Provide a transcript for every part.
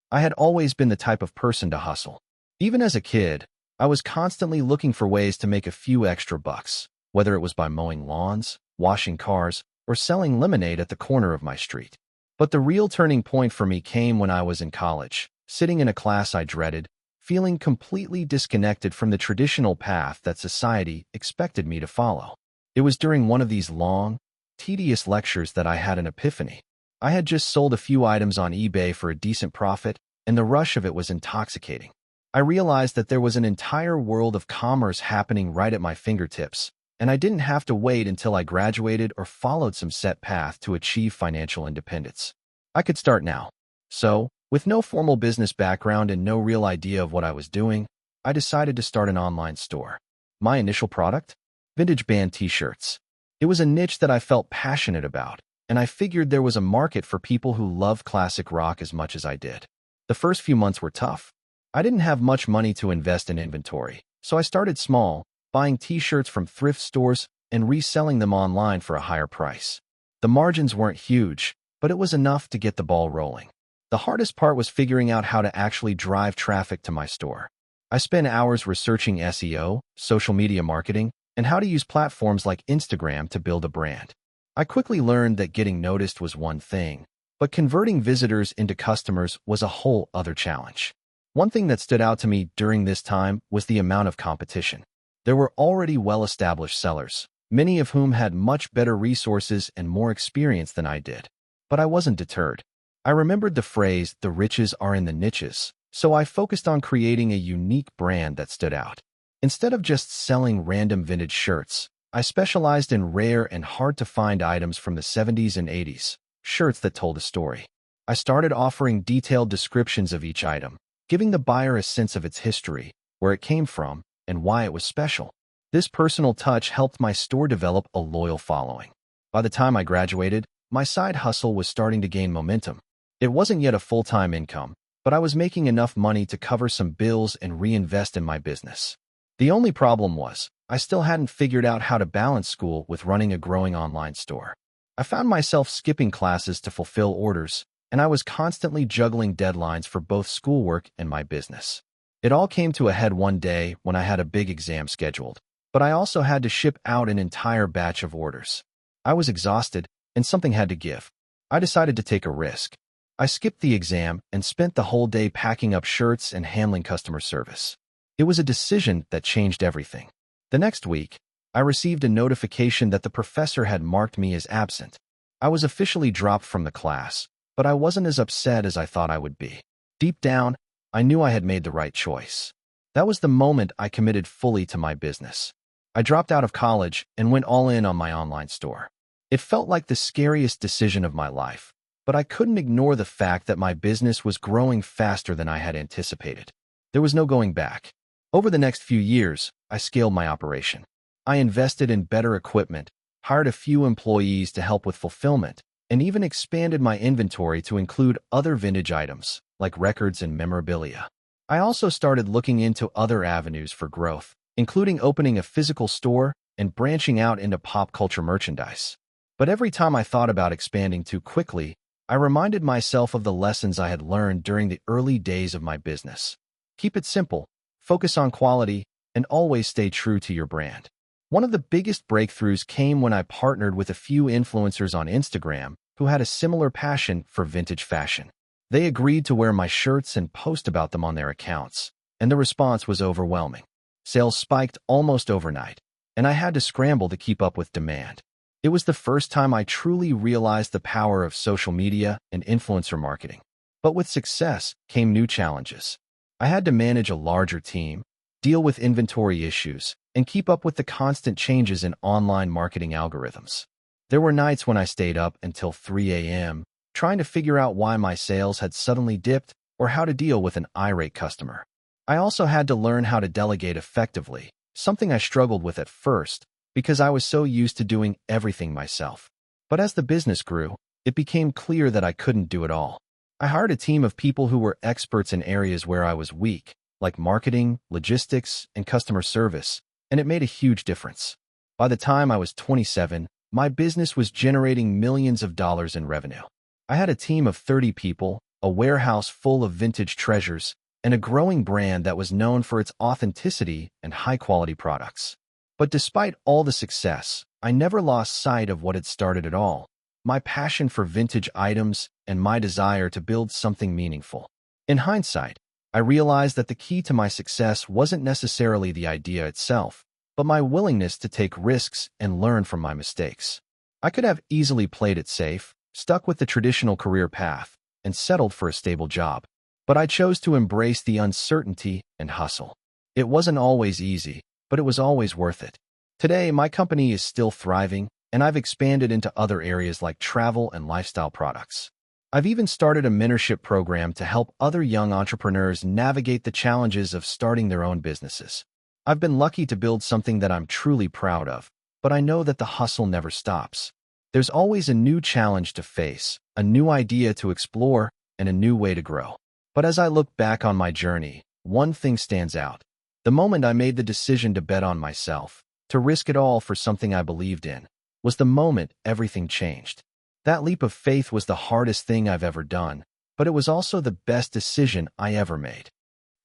I had always been the type of person to hustle. Even as a kid, I was constantly looking for ways to make a few extra bucks, whether it was by mowing lawns, washing cars, or selling lemonade at the corner of my street. But the real turning point for me came when I was in college, sitting in a class I dreaded, feeling completely disconnected from the traditional path that society expected me to follow. It was during one of these long, tedious lectures that I had an epiphany. I had just sold a few items on eBay for a decent profit, and the rush of it was intoxicating. I realized that there was an entire world of commerce happening right at my fingertips, and I didn't have to wait until I graduated or followed some set path to achieve financial independence. I could start now. So, with no formal business background and no real idea of what I was doing, I decided to start an online store. My initial product? Vintage band t-shirts. It was a niche that I felt passionate about, and I figured there was a market for people who love classic rock as much as I did. The first few months were tough. I didn't have much money to invest in inventory, so I started small, buying t-shirts from thrift stores and reselling them online for a higher price. The margins weren't huge, but it was enough to get the ball rolling. The hardest part was figuring out how to actually drive traffic to my store. I spent hours researching SEO, social media marketing, and how to use platforms like Instagram to build a brand. I quickly learned that getting noticed was one thing, but converting visitors into customers was a whole other challenge. One thing that stood out to me during this time was the amount of competition. There were already well-established sellers, many of whom had much better resources and more experience than I did. But I wasn't deterred. I remembered the phrase, "the riches are in the niches," so I focused on creating a unique brand that stood out. Instead of just selling random vintage shirts, I specialized in rare and hard-to-find items from the 70s and 80s, shirts that told a story. I started offering detailed descriptions of each item, giving the buyer a sense of its history, where it came from, and why it was special. This personal touch helped my store develop a loyal following. By the time I graduated, my side hustle was starting to gain momentum. It wasn't yet a full-time income, but I was making enough money to cover some bills and reinvest in my business. The only problem was, I still hadn't figured out how to balance school with running a growing online store. I found myself skipping classes to fulfill orders, and I was constantly juggling deadlines for both schoolwork and my business. It all came to a head one day when I had a big exam scheduled, but I also had to ship out an entire batch of orders. I was exhausted, and something had to give. I decided to take a risk. I skipped the exam and spent the whole day packing up shirts and handling customer service. It was a decision that changed everything. The next week, I received a notification that the professor had marked me as absent. I was officially dropped from the class, but I wasn't as upset as I thought I would be. Deep down, I knew I had made the right choice. That was the moment I committed fully to my business. I dropped out of college and went all in on my online store. It felt like the scariest decision of my life, but I couldn't ignore the fact that my business was growing faster than I had anticipated. There was no going back. Over the next few years, I scaled my operation. I invested in better equipment, hired a few employees to help with fulfillment, and even expanded my inventory to include other vintage items, like records and memorabilia. I also started looking into other avenues for growth, including opening a physical store and branching out into pop culture merchandise. But every time I thought about expanding too quickly, I reminded myself of the lessons I had learned during the early days of my business. Keep it simple, focus on quality, and always stay true to your brand. One of the biggest breakthroughs came when I partnered with a few influencers on Instagram who had a similar passion for vintage fashion. They agreed to wear my shirts and post about them on their accounts, and the response was overwhelming. Sales spiked almost overnight, and I had to scramble to keep up with demand. It was the first time I truly realized the power of social media and influencer marketing. But with success came new challenges. I had to manage a larger team, deal with inventory issues, and keep up with the constant changes in online marketing algorithms. There were nights when I stayed up until 3 a.m., trying to figure out why my sales had suddenly dipped or how to deal with an irate customer. I also had to learn how to delegate effectively, something I struggled with at first because I was so used to doing everything myself. But as the business grew, it became clear that I couldn't do it all. I hired a team of people who were experts in areas where I was weak, like marketing, logistics, and customer service, and it made a huge difference. By the time I was 27, my business was generating millions of dollars in revenue. I had a team of 30 people, a warehouse full of vintage treasures, and a growing brand that was known for its authenticity and high-quality products. But despite all the success, I never lost sight of what had started it all: my passion for vintage items and my desire to build something meaningful. In hindsight, I realized that the key to my success wasn't necessarily the idea itself, but my willingness to take risks and learn from my mistakes. I could have easily played it safe, stuck with the traditional career path, and settled for a stable job. But I chose to embrace the uncertainty and hustle. It wasn't always easy, but it was always worth it. Today, my company is still thriving, and I've expanded into other areas like travel and lifestyle products. I've even started a mentorship program to help other young entrepreneurs navigate the challenges of starting their own businesses. I've been lucky to build something that I'm truly proud of, but I know that the hustle never stops. There's always a new challenge to face, a new idea to explore, and a new way to grow. But as I look back on my journey, one thing stands out. The moment I made the decision to bet on myself, to risk it all for something I believed in, was the moment everything changed. That leap of faith was the hardest thing I've ever done, but it was also the best decision I ever made.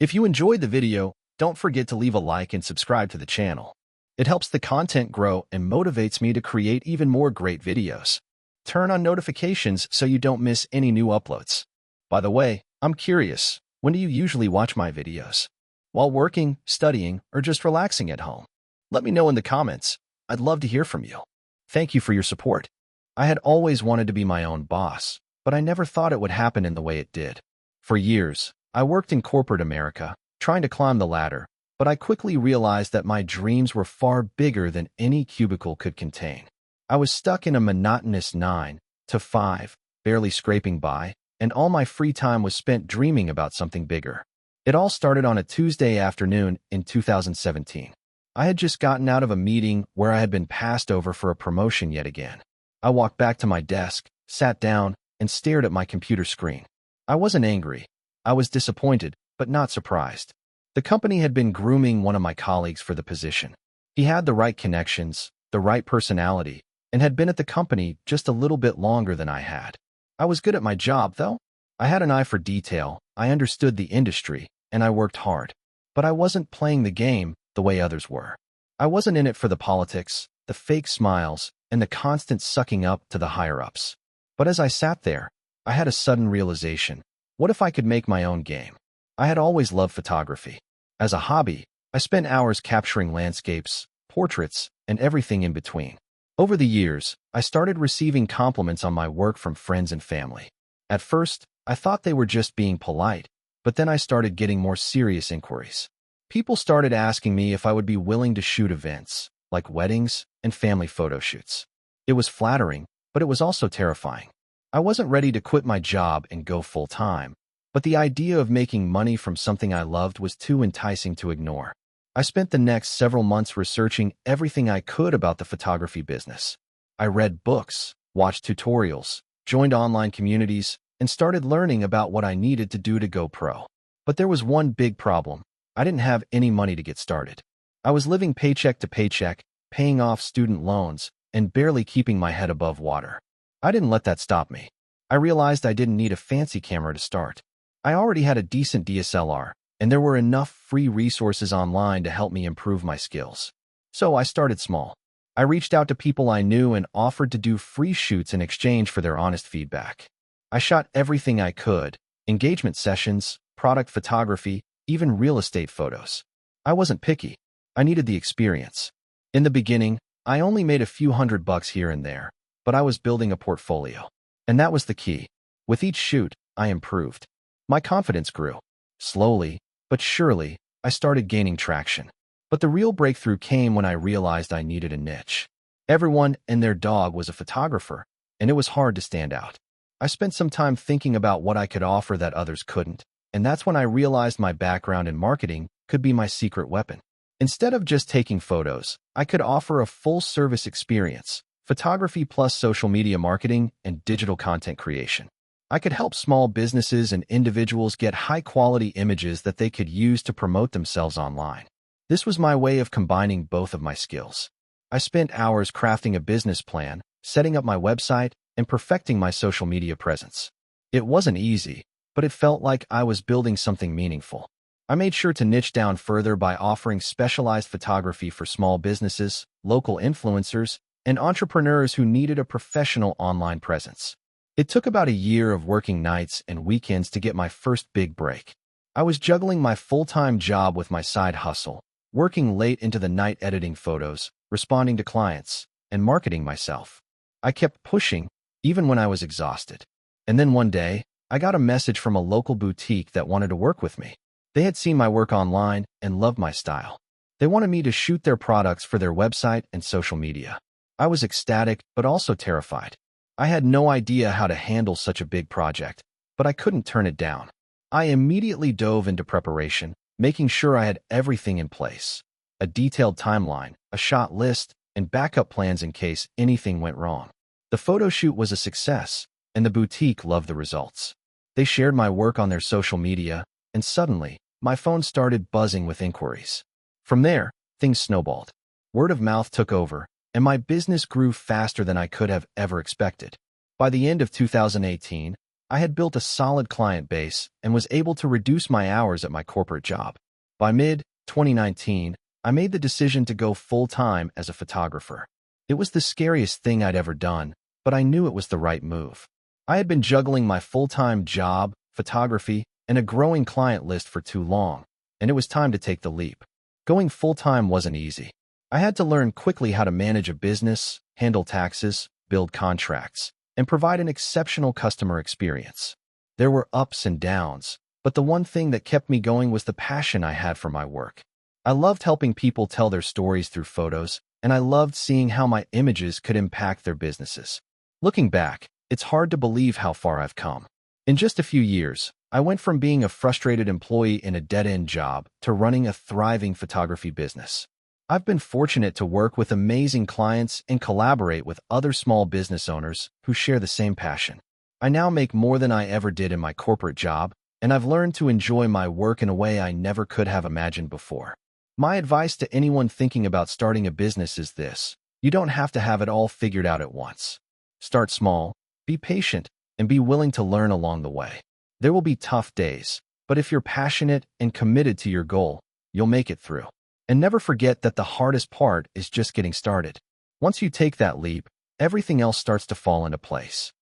If you enjoyed the video, don't forget to leave a like and subscribe to the channel. It helps the content grow and motivates me to create even more great videos. Turn on notifications so you don't miss any new uploads. By the way, I'm curious, when do you usually watch my videos? While working, studying, or just relaxing at home? Let me know in the comments. I'd love to hear from you. Thank you for your support. I had always wanted to be my own boss, but I never thought it would happen in the way it did. For years, I worked in corporate America, trying to climb the ladder, but I quickly realized that my dreams were far bigger than any cubicle could contain. I was stuck in a monotonous 9 to 5, barely scraping by, and all my free time was spent dreaming about something bigger. It all started on a Tuesday afternoon in 2017. I had just gotten out of a meeting where I had been passed over for a promotion yet again. I walked back to my desk, sat down, and stared at my computer screen. I wasn't angry. I was disappointed, but not surprised. The company had been grooming one of my colleagues for the position. He had the right connections, the right personality, and had been at the company just a little bit longer than I had. I was good at my job, though. I had an eye for detail, I understood the industry, and I worked hard. But I wasn't playing the game the way others were. I wasn't in it for the politics, the fake smiles, and the constant sucking up to the higher-ups. But as I sat there, I had a sudden realization. What if I could make my own game? I had always loved photography. As a hobby, I spent hours capturing landscapes, portraits, and everything in between. Over the years, I started receiving compliments on my work from friends and family. At first, I thought they were just being polite, but then I started getting more serious inquiries. People started asking me if I would be willing to shoot events, like weddings and family photo shoots. It was flattering, but it was also terrifying. I wasn't ready to quit my job and go full-time, but the idea of making money from something I loved was too enticing to ignore. I spent the next several months researching everything I could about the photography business. I read books, watched tutorials, joined online communities, and started learning about what I needed to do to go pro. But there was one big problem. I didn't have any money to get started. I was living paycheck to paycheck, paying off student loans, and barely keeping my head above water. I didn't let that stop me. I realized I didn't need a fancy camera to start. I already had a decent DSLR, and there were enough free resources online to help me improve my skills. So I started small. I reached out to people I knew and offered to do free shoots in exchange for their honest feedback. I shot everything I could: engagement sessions, product photography, even real estate photos. I wasn't picky. I needed the experience. In the beginning, I only made a few $100 here and there, but I was building a portfolio. And that was the key. With each shoot, I improved. My confidence grew. Slowly, but surely, I started gaining traction. But the real breakthrough came when I realized I needed a niche. Everyone and their dog was a photographer, and it was hard to stand out. I spent some time thinking about what I could offer that others couldn't, and that's when I realized my background in marketing could be my secret weapon. Instead of just taking photos, I could offer a full-service experience: photography plus social media marketing and digital content creation. I could help small businesses and individuals get high-quality images that they could use to promote themselves online. This was my way of combining both of my skills. I spent hours crafting a business plan, setting up my website, and perfecting my social media presence. It wasn't easy, but it felt like I was building something meaningful. I made sure to niche down further by offering specialized photography for small businesses, local influencers, and entrepreneurs who needed a professional online presence. It took about a year of working nights and weekends to get my first big break. I was juggling my full-time job with my side hustle, working late into the night editing photos, responding to clients, and marketing myself. I kept pushing, even when I was exhausted. And then one day, I got a message from a local boutique that wanted to work with me. They had seen my work online and loved my style. They wanted me to shoot their products for their website and social media. I was ecstatic, but also terrified. I had no idea how to handle such a big project, but I couldn't turn it down. I immediately dove into preparation, making sure I had everything in place. A detailed timeline, a shot list, and backup plans in case anything went wrong. The photo shoot was a success, and the boutique loved the results. They shared my work on their social media, and suddenly, my phone started buzzing with inquiries. From there, things snowballed. Word of mouth took over, and my business grew faster than I could have ever expected. By the end of 2018, I had built a solid client base and was able to reduce my hours at my corporate job. By mid-2019, I made the decision to go full-time as a photographer. It was the scariest thing I'd ever done, but I knew it was the right move. I had been juggling my full-time job, photography, and a growing client list for too long, and it was time to take the leap. Going full-time wasn't easy. I had to learn quickly how to manage a business, handle taxes, build contracts, and provide an exceptional customer experience. There were ups and downs, but the one thing that kept me going was the passion I had for my work. I loved helping people tell their stories through photos, and I loved seeing how my images could impact their businesses. Looking back, it's hard to believe how far I've come. In just a few years, I went from being a frustrated employee in a dead-end job to running a thriving photography business. I've been fortunate to work with amazing clients and collaborate with other small business owners who share the same passion. I now make more than I ever did in my corporate job, and I've learned to enjoy my work in a way I never could have imagined before. My advice to anyone thinking about starting a business is this: you don't have to have it all figured out at once. Start small, be patient, and be willing to learn along the way. There will be tough days, but if you're passionate and committed to your goal, you'll make it through. And never forget that the hardest part is just getting started. Once you take that leap, everything else starts to fall into place.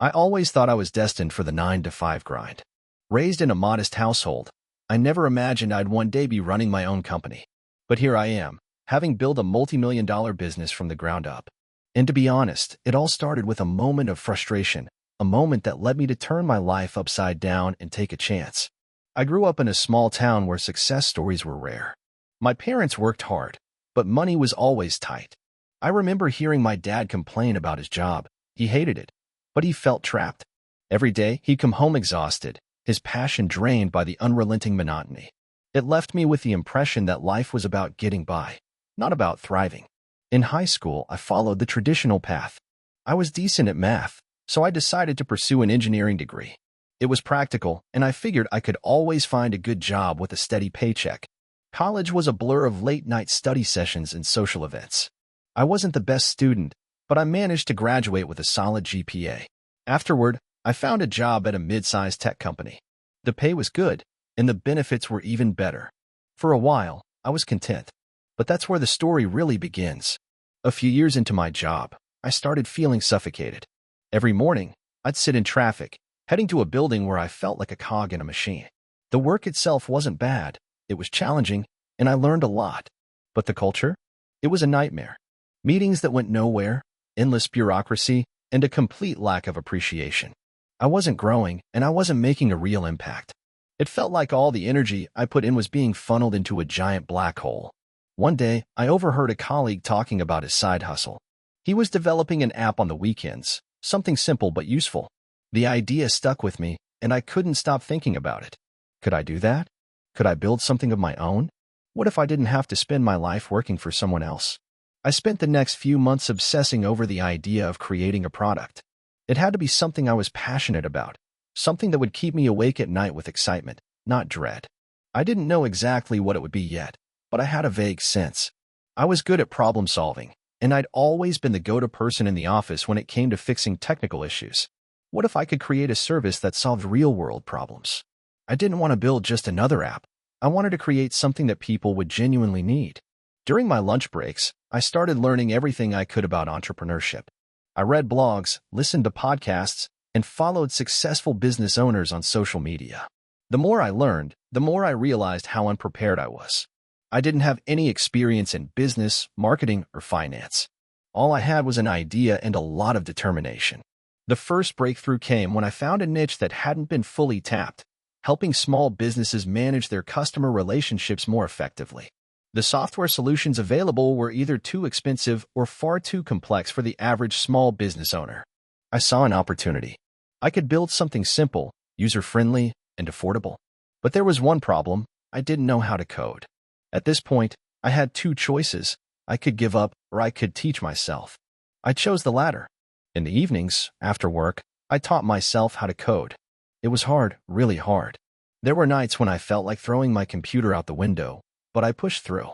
I always thought I was destined for the 9-to-5 grind. Raised in a modest household, I never imagined I'd one day be running my own company. But here I am, having built a multi-million-dollar business from the ground up. And to be honest, it all started with a moment of frustration, a moment that led me to turn my life upside down and take a chance. I grew up in a small town where success stories were rare. My parents worked hard, but money was always tight. I remember hearing my dad complain about his job. He hated it, but he felt trapped. Every day, he'd come home exhausted, his passion drained by the unrelenting monotony. It left me with the impression that life was about getting by, not about thriving. In high school, I followed the traditional path. I was decent at math, so I decided to pursue an engineering degree. It was practical, and I figured I could always find a good job with a steady paycheck. College was a blur of late-night study sessions and social events. I wasn't the best student, but I managed to graduate with a solid GPA. Afterward, I found a job at a mid-sized tech company. The pay was good, and the benefits were even better. For a while, I was content. But that's where the story really begins. A few years into my job, I started feeling suffocated. Every morning, I'd sit in traffic, heading to a building where I felt like a cog in a machine. The work itself wasn't bad. It was challenging, and I learned a lot. But the culture? It was a nightmare. Meetings that went nowhere, endless bureaucracy, and a complete lack of appreciation. I wasn't growing, and I wasn't making a real impact. It felt like all the energy I put in was being funneled into a giant black hole. One day, I overheard a colleague talking about his side hustle. He was developing an app on the weekends, something simple but useful. The idea stuck with me, and I couldn't stop thinking about it. Could I do that? Could I build something of my own? What if I didn't have to spend my life working for someone else? I spent the next few months obsessing over the idea of creating a product. It had to be something I was passionate about, something that would keep me awake at night with excitement, not dread. I didn't know exactly what it would be yet, but I had a vague sense. I was good at problem solving, and I'd always been the go-to person in the office when it came to fixing technical issues. What if I could create a service that solved real-world problems? I didn't want to build just another app. I wanted to create something that people would genuinely need. During my lunch breaks, I started learning everything I could about entrepreneurship. I read blogs, listened to podcasts, and followed successful business owners on social media. The more I learned, the more I realized how unprepared I was. I didn't have any experience in business, marketing, or finance. All I had was an idea and a lot of determination. The first breakthrough came when I found a niche that hadn't been fully tapped, helping small businesses manage their customer relationships more effectively. The software solutions available were either too expensive or far too complex for the average small business owner. I saw an opportunity. I could build something simple, user-friendly, and affordable. But there was one problem: I didn't know how to code. At this point, I had two choices. I could give up, or I could teach myself. I chose the latter. In the evenings, after work, I taught myself how to code. It was hard, really hard. There were nights when I felt like throwing my computer out the window, but I pushed through.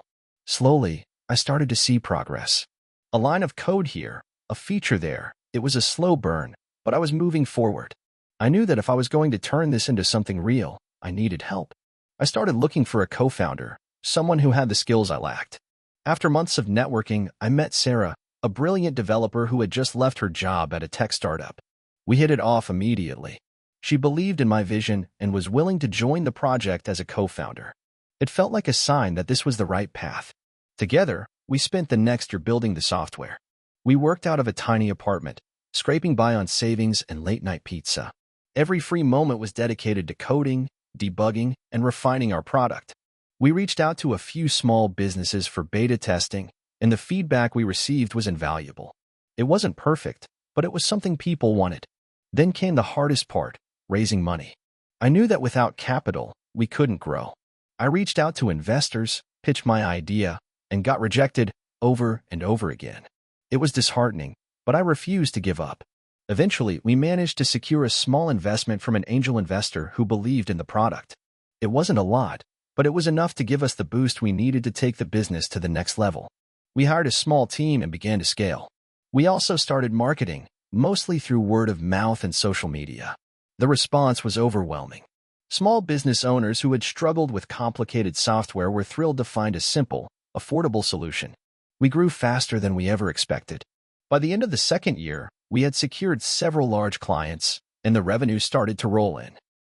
Slowly, I started to see progress. A line of code here, a feature there. It was a slow burn, but I was moving forward. I knew that if I was going to turn this into something real, I needed help. I started looking for a co-founder, someone who had the skills I lacked. After months of networking, I met Sarah, a brilliant developer who had just left her job at a tech startup. We hit it off immediately. She believed in my vision and was willing to join the project as a co-founder. It felt like a sign that this was the right path. Together, we spent the next year building the software. We worked out of a tiny apartment, scraping by on savings and late-night pizza. Every free moment was dedicated to coding, debugging, and refining our product. We reached out to a few small businesses for beta testing, and the feedback we received was invaluable. It wasn't perfect, but it was something people wanted. Then came the hardest part: raising money. I knew that without capital, we couldn't grow. I reached out to investors, pitched my idea, and got rejected over and over again. It was disheartening, but I refused to give up. Eventually, we managed to secure a small investment from an angel investor who believed in the product. It wasn't a lot, but it was enough to give us the boost we needed to take the business to the next level. We hired a small team and began to scale. We also started marketing, mostly through word of mouth and social media. The response was overwhelming. Small business owners who had struggled with complicated software were thrilled to find a simple, affordable solution. We grew faster than we ever expected. By the end of the second year, we had secured several large clients, and the revenue started to roll in.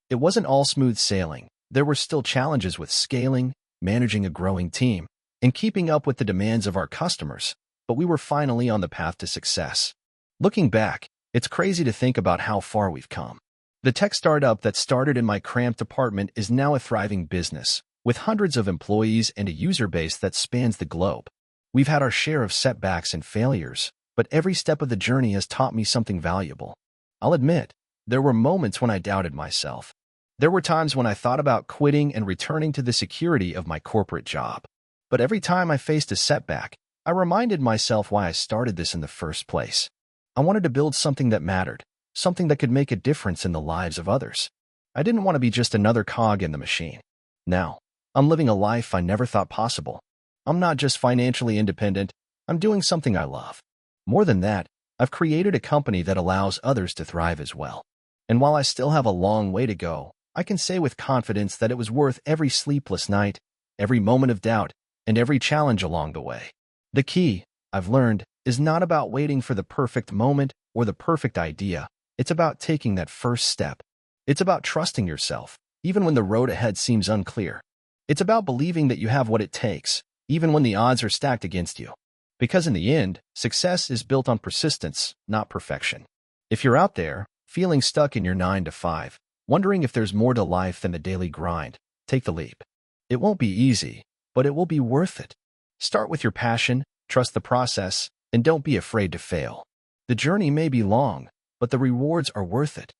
It wasn't all smooth sailing. There were still challenges with scaling, managing a growing team, and keeping up with the demands of our customers, but we were finally on the path to success. Looking back, it's crazy to think about how far we've come. The tech startup that started in my cramped apartment is now a thriving business, with hundreds of employees and a user base that spans the globe. We've had our share of setbacks and failures, but every step of the journey has taught me something valuable. I'll admit, there were moments when I doubted myself. There were times when I thought about quitting and returning to the security of my corporate job. But every time I faced a setback, I reminded myself why I started this in the first place. I wanted to build something that mattered, something that could make a difference in the lives of others. I didn't want to be just another cog in the machine. Now, I'm living a life I never thought possible. I'm not just financially independent, I'm doing something I love. More than that, I've created a company that allows others to thrive as well. And while I still have a long way to go, I can say with confidence that it was worth every sleepless night, every moment of doubt, and every challenge along the way. The key, I've learned, is not about waiting for the perfect moment or the perfect idea. It's about taking that first step. It's about trusting yourself, even when the road ahead seems unclear. It's about believing that you have what it takes, even when the odds are stacked against you. Because in the end, success is built on persistence, not perfection. If you're out there, feeling stuck in your 9 to 5, wondering if there's more to life than the daily grind, take the leap. It won't be easy, but it will be worth it. Start with your passion, trust the process, and don't be afraid to fail. The journey may be long, but the rewards are worth it.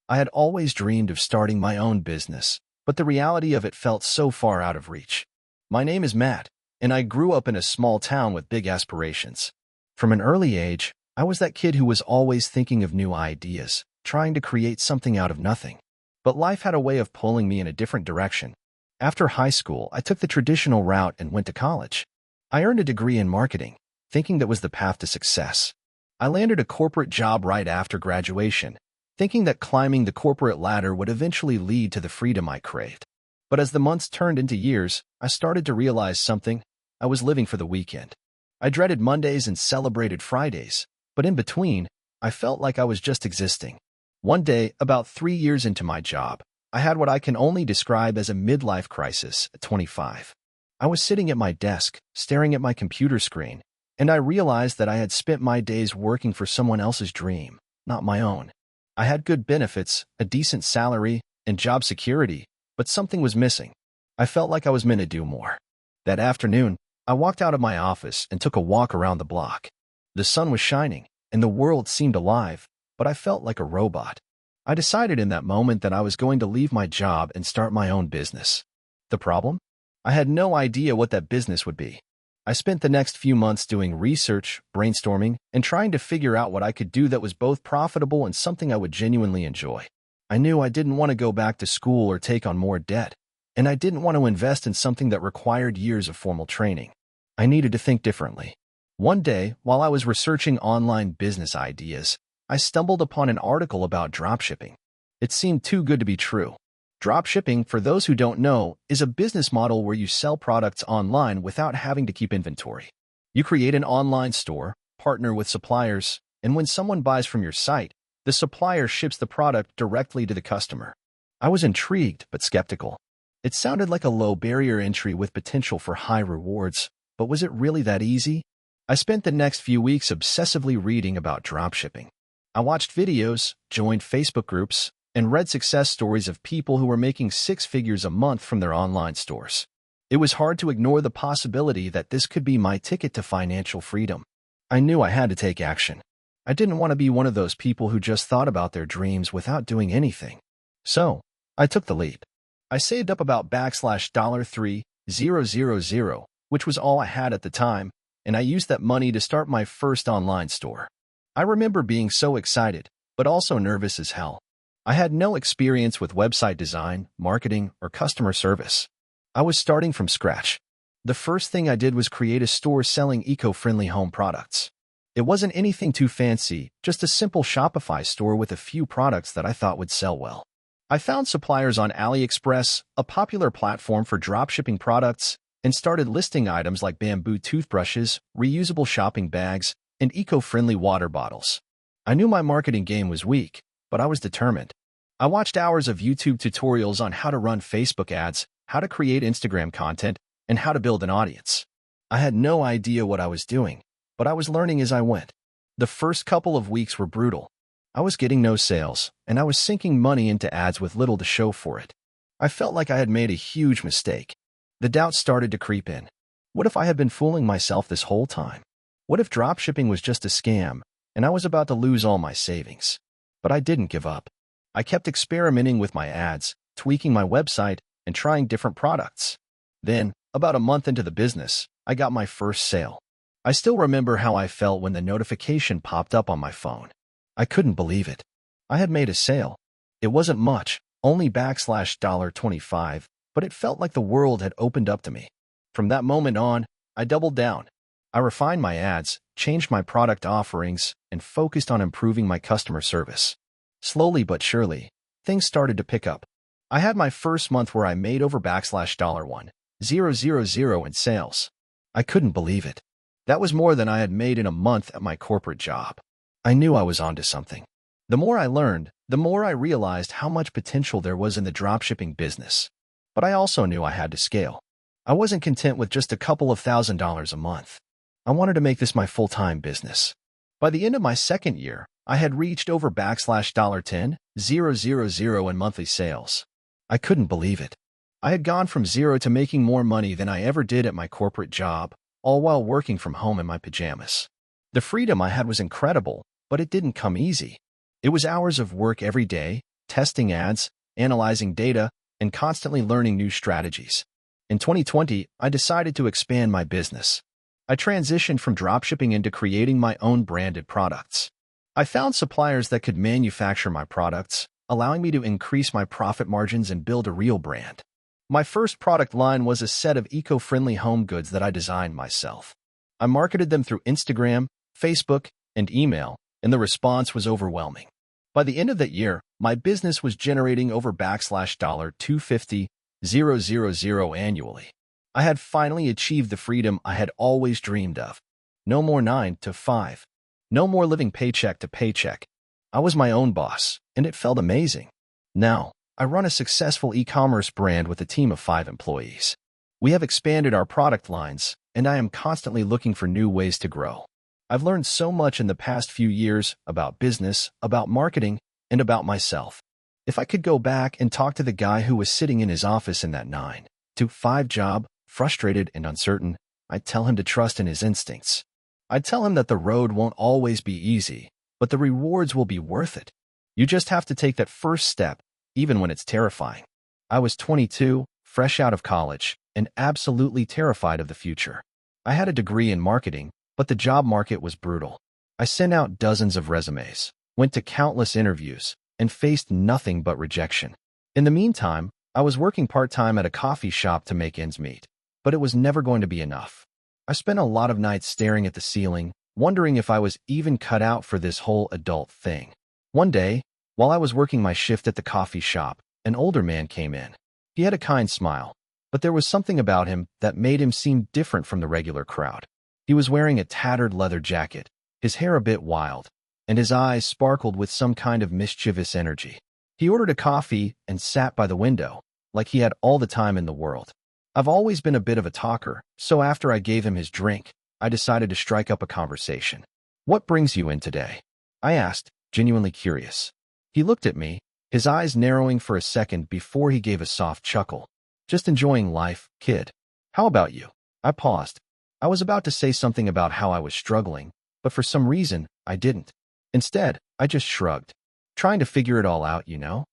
I had always dreamed of starting my own business, but the reality of it felt so far out of reach. My name is Matt, and I grew up in a small town with big aspirations. From an early age, I was that kid who was always thinking of new ideas, trying to create something out of nothing. But life had a way of pulling me in a different direction. After high school, I took the traditional route and went to college. I earned a degree in marketing, thinking that was the path to success. I landed a corporate job right after graduation, thinking that climbing the corporate ladder would eventually lead to the freedom I craved. But as the months turned into years, I started to realize something. I was living for the weekend. I dreaded Mondays and celebrated Fridays, but in between, I felt like I was just existing. One day, about 3 years into my job, I had what I can only describe as a midlife crisis at 25. I was sitting at my desk, staring at my computer screen, and I realized that I had spent my days working for someone else's dream, not my own. I had good benefits, a decent salary, and job security, but something was missing. I felt like I was meant to do more. That afternoon, I walked out of my office and took a walk around the block. The sun was shining, and the world seemed alive, but I felt like a robot. I decided in that moment that I was going to leave my job and start my own business. The problem? I had no idea what that business would be. I spent the next few months doing research, brainstorming, and trying to figure out what I could do that was both profitable and something I would genuinely enjoy. I knew I didn't want to go back to school or take on more debt, and I didn't want to invest in something that required years of formal training. I needed to think differently. One day, while I was researching online business ideas, I stumbled upon an article about dropshipping. It seemed too good to be true. Dropshipping, for those who don't know, is a business model where you sell products online without having to keep inventory. You create an online store, partner with suppliers, and when someone buys from your site, the supplier ships the product directly to the customer. I was intrigued but skeptical. It sounded like a low barrier entry with potential for high rewards, but was it really that easy? I spent the next few weeks obsessively reading about dropshipping. I watched videos, joined Facebook groups, and read success stories of people who were making 6 figures a month from their online stores. It was hard to ignore the possibility that this could be my ticket to financial freedom. I knew I had to take action. I didn't want to be one of those people who just thought about their dreams without doing anything. So, I took the leap. I saved up about $3,000, which was all I had at the time, and I used that money to start my first online store. I remember being so excited, but also nervous as hell. I had no experience with website design, marketing, or customer service. I was starting from scratch. The first thing I did was create a store selling eco-friendly home products. It wasn't anything too fancy, just a simple Shopify store with a few products that I thought would sell well. I found suppliers on AliExpress, a popular platform for dropshipping products, and started listing items like bamboo toothbrushes, reusable shopping bags, and eco-friendly water bottles. I knew my marketing game was weak, but I was determined. I watched hours of YouTube tutorials on how to run Facebook ads, how to create Instagram content, and how to build an audience. I had no idea what I was doing, but I was learning as I went. The first couple of weeks were brutal. I was getting no sales, and I was sinking money into ads with little to show for it. I felt like I had made a huge mistake. The doubts started to creep in. What if I had been fooling myself this whole time? What if dropshipping was just a scam, and I was about to lose all my savings? But I didn't give up. I kept experimenting with my ads, tweaking my website, and trying different products. Then, about a month into the business, I got my first sale. I still remember how I felt when the notification popped up on my phone. I couldn't believe it. I had made a sale. It wasn't much, only $25, but it felt like the world had opened up to me. From that moment on, I doubled down. I refined my ads, changed my product offerings, and focused on improving my customer service. Slowly but surely, things started to pick up. I had my first month where I made over $1,000 in sales. I couldn't believe it. That was more than I had made in a month at my corporate job. I knew I was onto something. The more I learned, the more I realized how much potential there was in the dropshipping business. But I also knew I had to scale. I wasn't content with just a couple of $1,000s a month. I wanted to make this my full-time business. By the end of my second year, I had reached over $10,000 in monthly sales. I couldn't believe it. I had gone from zero to making more money than I ever did at my corporate job, all while working from home in my pajamas. The freedom I had was incredible, but it didn't come easy. It was hours of work every day, testing ads, analyzing data, and constantly learning new strategies. In 2020, I decided to expand my business. I transitioned from dropshipping into creating my own branded products. I found suppliers that could manufacture my products, allowing me to increase my profit margins and build a real brand. My first product line was a set of eco-friendly home goods that I designed myself. I marketed them through Instagram, Facebook, and email, and the response was overwhelming. By the end of that year, my business was generating over $250,000 annually. I had finally achieved the freedom I had always dreamed of. No more 9 to 5. No more living paycheck to paycheck. I was my own boss, and it felt amazing. Now, I run a successful e-commerce brand with a team of 5 employees. We have expanded our product lines, and I am constantly looking for new ways to grow. I've learned so much in the past few years about business, about marketing, and about myself. If I could go back and talk to the guy who was sitting in his office in that 9 to 5 job, frustrated and uncertain, I'd tell him to trust in his instincts. I'd tell him that the road won't always be easy, but the rewards will be worth it. You just have to take that first step, even when it's terrifying. I was 22, fresh out of college, and absolutely terrified of the future. I had a degree in marketing, but the job market was brutal. I sent out dozens of resumes, went to countless interviews, and faced nothing but rejection. In the meantime, I was working part-time at a coffee shop to make ends meet, but it was never going to be enough. I spent a lot of nights staring at the ceiling, wondering if I was even cut out for this whole adult thing. One day, while I was working my shift at the coffee shop, an older man came in. He had a kind smile, but there was something about him that made him seem different from the regular crowd. He was wearing a tattered leather jacket, his hair a bit wild, and his eyes sparkled with some kind of mischievous energy. He ordered a coffee and sat by the window, like he had all the time in the world. I've always been a bit of a talker, so after I gave him his drink, I decided to strike up a conversation. "What brings you in today?" I asked, genuinely curious. He looked at me, his eyes narrowing for a second before he gave a soft chuckle. "Just enjoying life, kid. How about you?" I paused. I was about to say something about how I was struggling, but for some reason, I didn't. Instead, I just shrugged. "Trying to figure it all out, you know?"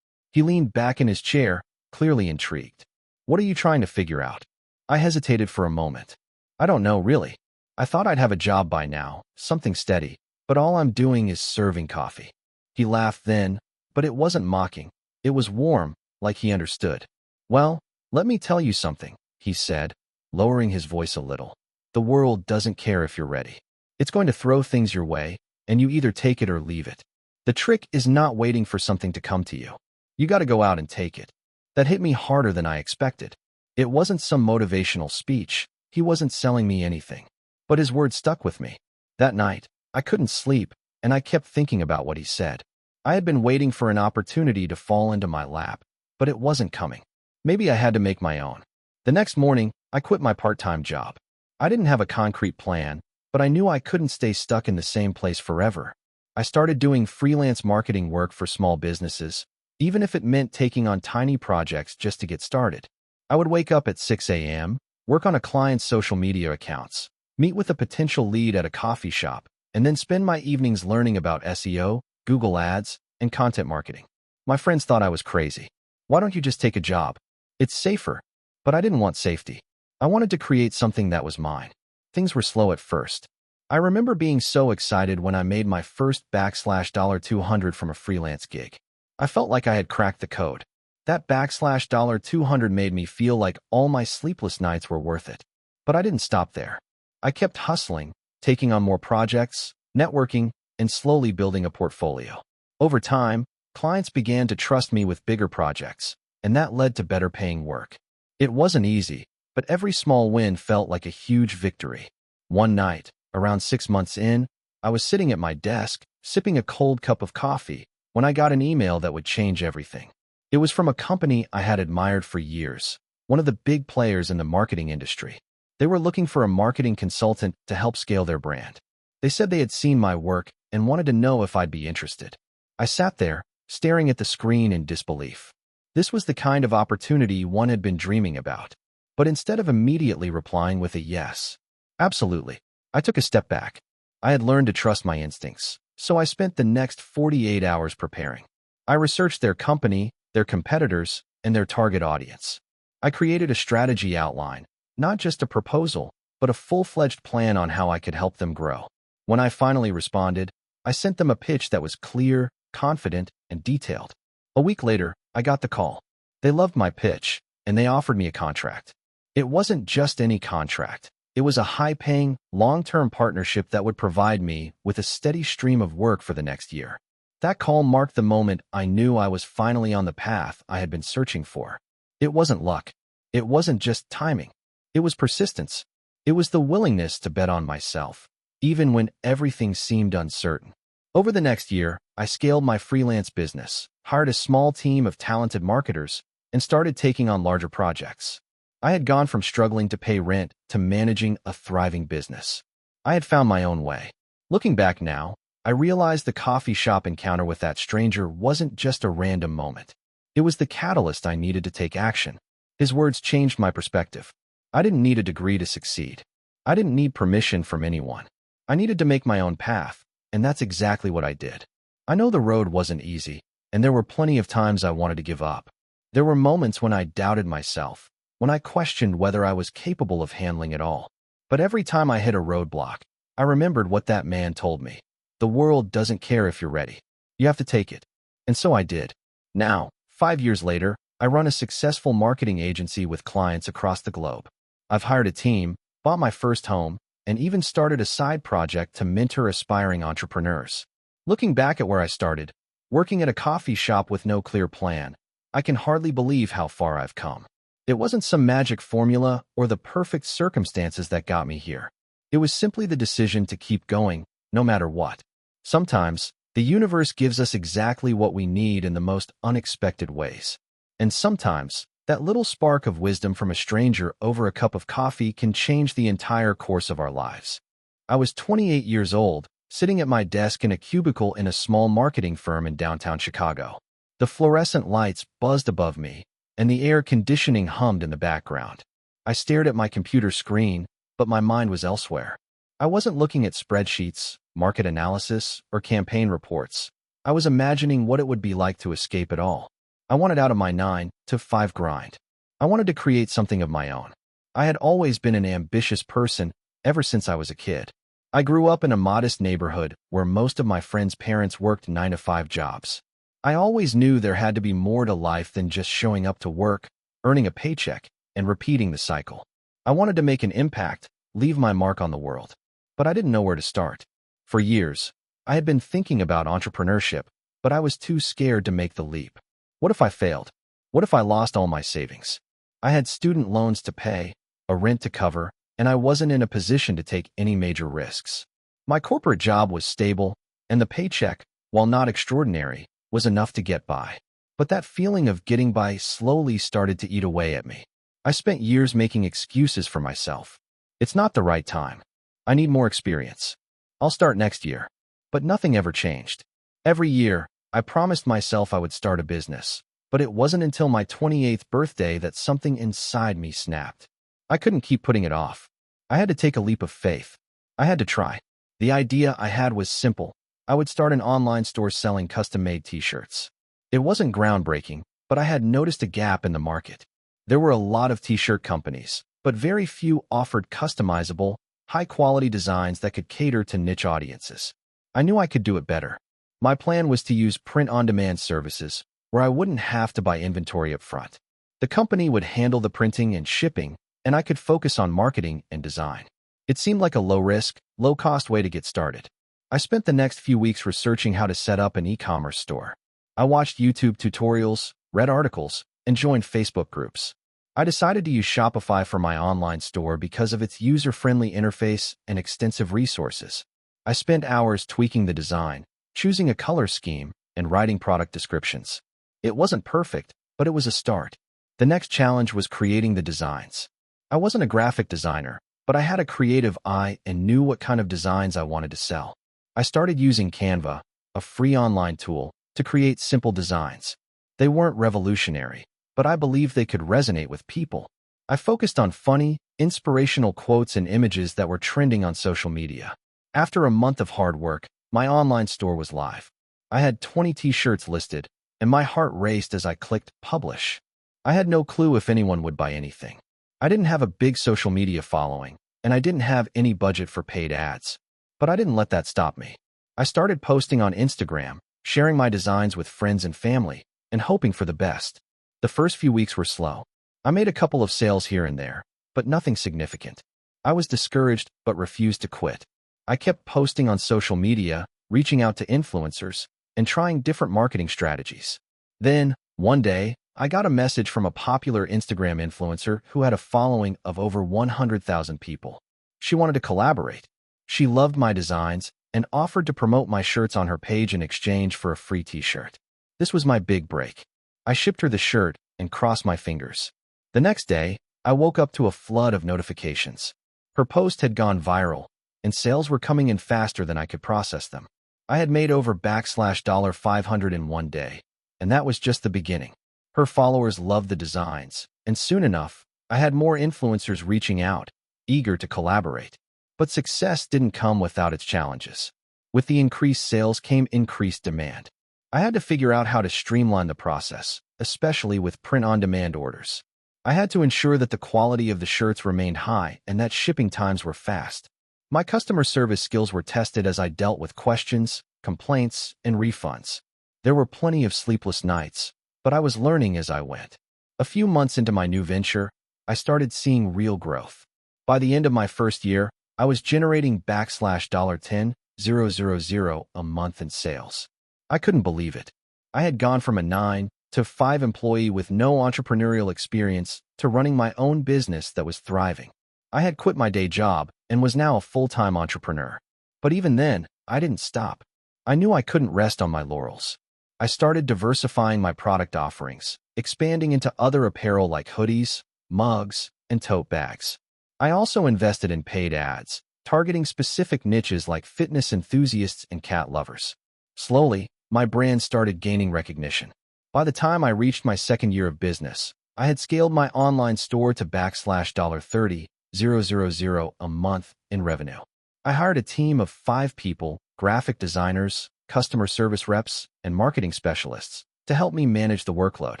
He leaned back in his chair, clearly intrigued. "What are you trying to figure out?" I hesitated for a moment. "I don't know, really. I thought I'd have a job by now, something steady, but all I'm doing is serving coffee." He laughed then, but it wasn't mocking. It was warm, like he understood. "Well, let me tell you something," he said, lowering his voice a little. "The world doesn't care if you're ready. It's going to throw things your way, and you either take it or leave it. The trick is not waiting for something to come to you. You got to go out and take it." That hit me harder than I expected. It wasn't some motivational speech. He wasn't selling me anything. But his words stuck with me. That night, I couldn't sleep, and I kept thinking about what he said. I had been waiting for an opportunity to fall into my lap, but it wasn't coming. Maybe I had to make my own. The next morning, I quit my part-time job. I didn't have a concrete plan, but I knew I couldn't stay stuck in the same place forever. I started doing freelance marketing work for small businesses, even if it meant taking on tiny projects just to get started. I would wake up at 6 a.m., work on a client's social media accounts, meet with a potential lead at a coffee shop, and then spend my evenings learning about SEO, Google Ads, and content marketing. My friends thought I was crazy. "Why don't you just take a job? It's safer." But I didn't want safety. I wanted to create something that was mine. Things were slow at first. I remember being so excited when I made my first $200 from a freelance gig. I felt like I had cracked the code. That $200 made me feel like all my sleepless nights were worth it. But I didn't stop there. I kept hustling, taking on more projects, networking, and slowly building a portfolio. Over time, clients began to trust me with bigger projects, and that led to better paying work. It wasn't easy, but every small win felt like a huge victory. One night, around 6 months in, I was sitting at my desk, sipping a cold cup of coffee, when I got an email that would change everything. It was from a company I had admired for years, one of the big players in the marketing industry. They were looking for a marketing consultant to help scale their brand. They said they had seen my work and wanted to know if I'd be interested. I sat there, staring at the screen in disbelief. This was the kind of opportunity one had been dreaming about. But instead of immediately replying with a yes, "Absolutely," I took a step back. I had learned to trust my instincts, so I spent the next 48 hours preparing. I researched their company, their competitors, and their target audience. I created a strategy outline, not just a proposal, but a full-fledged plan on how I could help them grow. When I finally responded, I sent them a pitch that was clear, confident, and detailed. A week later, I got the call. They loved my pitch, and they offered me a contract. It wasn't just any contract. It was a high-paying, long-term partnership that would provide me with a steady stream of work for the next year. That call marked the moment I knew I was finally on the path I had been searching for. It wasn't luck. It wasn't just timing. It was persistence. It was the willingness to bet on myself, even when everything seemed uncertain. Over the next year, I scaled my freelance business, hired a small team of talented marketers, and started taking on larger projects. I had gone from struggling to pay rent to managing a thriving business. I had found my own way. Looking back now, I realized the coffee shop encounter with that stranger wasn't just a random moment. It was the catalyst I needed to take action. His words changed my perspective. I didn't need a degree to succeed. I didn't need permission from anyone. I needed to make my own path, and that's exactly what I did. I know the road wasn't easy, and there were plenty of times I wanted to give up. There were moments when I doubted myself, when I questioned whether I was capable of handling it all. But every time I hit a roadblock, I remembered what that man told me. The world doesn't care if you're ready. You have to take it. And so I did. Now, 5 years later, I run a successful marketing agency with clients across the globe. I've hired a team, bought my first home, and even started a side project to mentor aspiring entrepreneurs. Looking back at where I started, working at a coffee shop with no clear plan, I can hardly believe how far I've come. It wasn't some magic formula or the perfect circumstances that got me here. It was simply the decision to keep going, no matter what. Sometimes, the universe gives us exactly what we need in the most unexpected ways. And sometimes, that little spark of wisdom from a stranger over a cup of coffee can change the entire course of our lives. I was 28 years old, sitting at my desk in a cubicle in a small marketing firm in downtown Chicago. The fluorescent lights buzzed above me, and the air conditioning hummed in the background. I stared at my computer screen, but my mind was elsewhere. I wasn't looking at spreadsheets, market analysis, or campaign reports. I was imagining what it would be like to escape it all. I wanted out of my 9-to-5 grind. I wanted to create something of my own. I had always been an ambitious person ever since I was a kid. I grew up in a modest neighborhood where most of my friends' parents worked 9-to-5 jobs. I always knew there had to be more to life than just showing up to work, earning a paycheck, and repeating the cycle. I wanted to make an impact, leave my mark on the world. But I didn't know where to start. For years, I had been thinking about entrepreneurship, but I was too scared to make the leap. What if I failed? What if I lost all my savings? I had student loans to pay, a rent to cover, and I wasn't in a position to take any major risks. My corporate job was stable, and the paycheck, while not extraordinary, was enough to get by. But that feeling of getting by slowly started to eat away at me. I spent years making excuses for myself. It's not the right time. I need more experience. I'll start next year. But nothing ever changed. Every year, I promised myself I would start a business, but it wasn't until my 28th birthday that something inside me snapped. I couldn't keep putting it off. I had to take a leap of faith. I had to try. The idea I had was simple. I would start an online store selling custom-made t-shirts. It wasn't groundbreaking, but I had noticed a gap in the market. There were a lot of t-shirt companies, but very few offered customizable, high-quality designs that could cater to niche audiences. I knew I could do it better. My plan was to use print-on-demand services, where I wouldn't have to buy inventory up front. The company would handle the printing and shipping, and I could focus on marketing and design. It seemed like a low-risk, low-cost way to get started. I spent the next few weeks researching how to set up an e-commerce store. I watched YouTube tutorials, read articles, and joined Facebook groups. I decided to use Shopify for my online store because of its user-friendly interface and extensive resources. I spent hours tweaking the design, choosing a color scheme, and writing product descriptions. It wasn't perfect, but it was a start. The next challenge was creating the designs. I wasn't a graphic designer, but I had a creative eye and knew what kind of designs I wanted to sell. I started using Canva, a free online tool, to create simple designs. They weren't revolutionary, but I believed they could resonate with people. I focused on funny, inspirational quotes and images that were trending on social media. After a month of hard work, my online store was live. I had 20 t-shirts listed, and my heart raced as I clicked publish. I had no clue if anyone would buy anything. I didn't have a big social media following, and I didn't have any budget for paid ads. But I didn't let that stop me. I started posting on Instagram, sharing my designs with friends and family, and hoping for the best. The first few weeks were slow. I made a couple of sales here and there, but nothing significant. I was discouraged but refused to quit. I kept posting on social media, reaching out to influencers, and trying different marketing strategies. Then, one day, I got a message from a popular Instagram influencer who had a following of over 100,000 people. She wanted to collaborate. She loved my designs and offered to promote my shirts on her page in exchange for a free t-shirt. This was my big break. I shipped her the shirt and crossed my fingers. The next day, I woke up to a flood of notifications. Her post had gone viral, and sales were coming in faster than I could process them. I had made over $500 in one day, and that was just the beginning. Her followers loved the designs, and soon enough, I had more influencers reaching out, eager to collaborate. But success didn't come without its challenges. With the increased sales came increased demand. I had to figure out how to streamline the process, especially with print-on-demand orders. I had to ensure that the quality of the shirts remained high and that shipping times were fast. My customer service skills were tested as I dealt with questions, complaints, and refunds. There were plenty of sleepless nights, but I was learning as I went. A few months into my new venture, I started seeing real growth. By the end of my first year, I was generating $10,000 a month in sales. I couldn't believe it. I had gone from a 9 to 5 employee with no entrepreneurial experience to running my own business that was thriving. I had quit my day job and was now a full-time entrepreneur. But even then, I didn't stop. I knew I couldn't rest on my laurels. I started diversifying my product offerings, expanding into other apparel like hoodies, mugs, and tote bags. I also invested in paid ads, targeting specific niches like fitness enthusiasts and cat lovers. Slowly, my brand started gaining recognition. By the time I reached my second year of business, I had scaled my online store to $30,000 a month in revenue. I hired a team of 5 people, graphic designers, customer service reps, and marketing specialists, to help me manage the workload.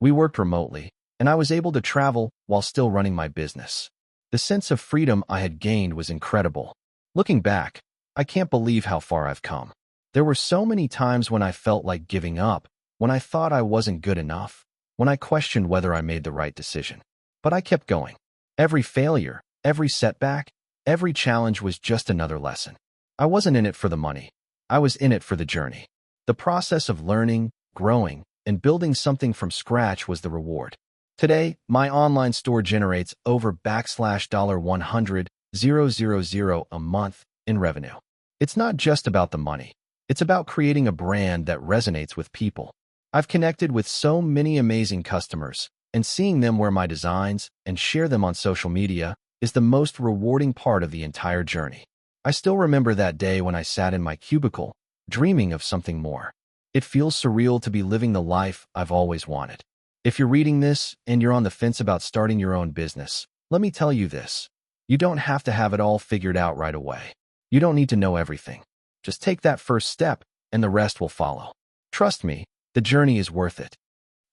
We worked remotely, and I was able to travel while still running my business. The sense of freedom I had gained was incredible. Looking back, I can't believe how far I've come. There were so many times when I felt like giving up, when I thought I wasn't good enough, when I questioned whether I made the right decision. But I kept going. Every failure, every setback, every challenge was just another lesson. I wasn't in it for the money. I was in it for the journey. The process of learning, growing, and building something from scratch was the reward. Today, my online store generates over $100,000 a month in revenue. It's not just about the money. It's about creating a brand that resonates with people. I've connected with so many amazing customers, and seeing them wear my designs and share them on social media is the most rewarding part of the entire journey. I still remember that day when I sat in my cubicle, dreaming of something more. It feels surreal to be living the life I've always wanted. If you're reading this and you're on the fence about starting your own business, let me tell you this. You don't have to have it all figured out right away. You don't need to know everything. Just take that first step, and the rest will follow. Trust me, the journey is worth it.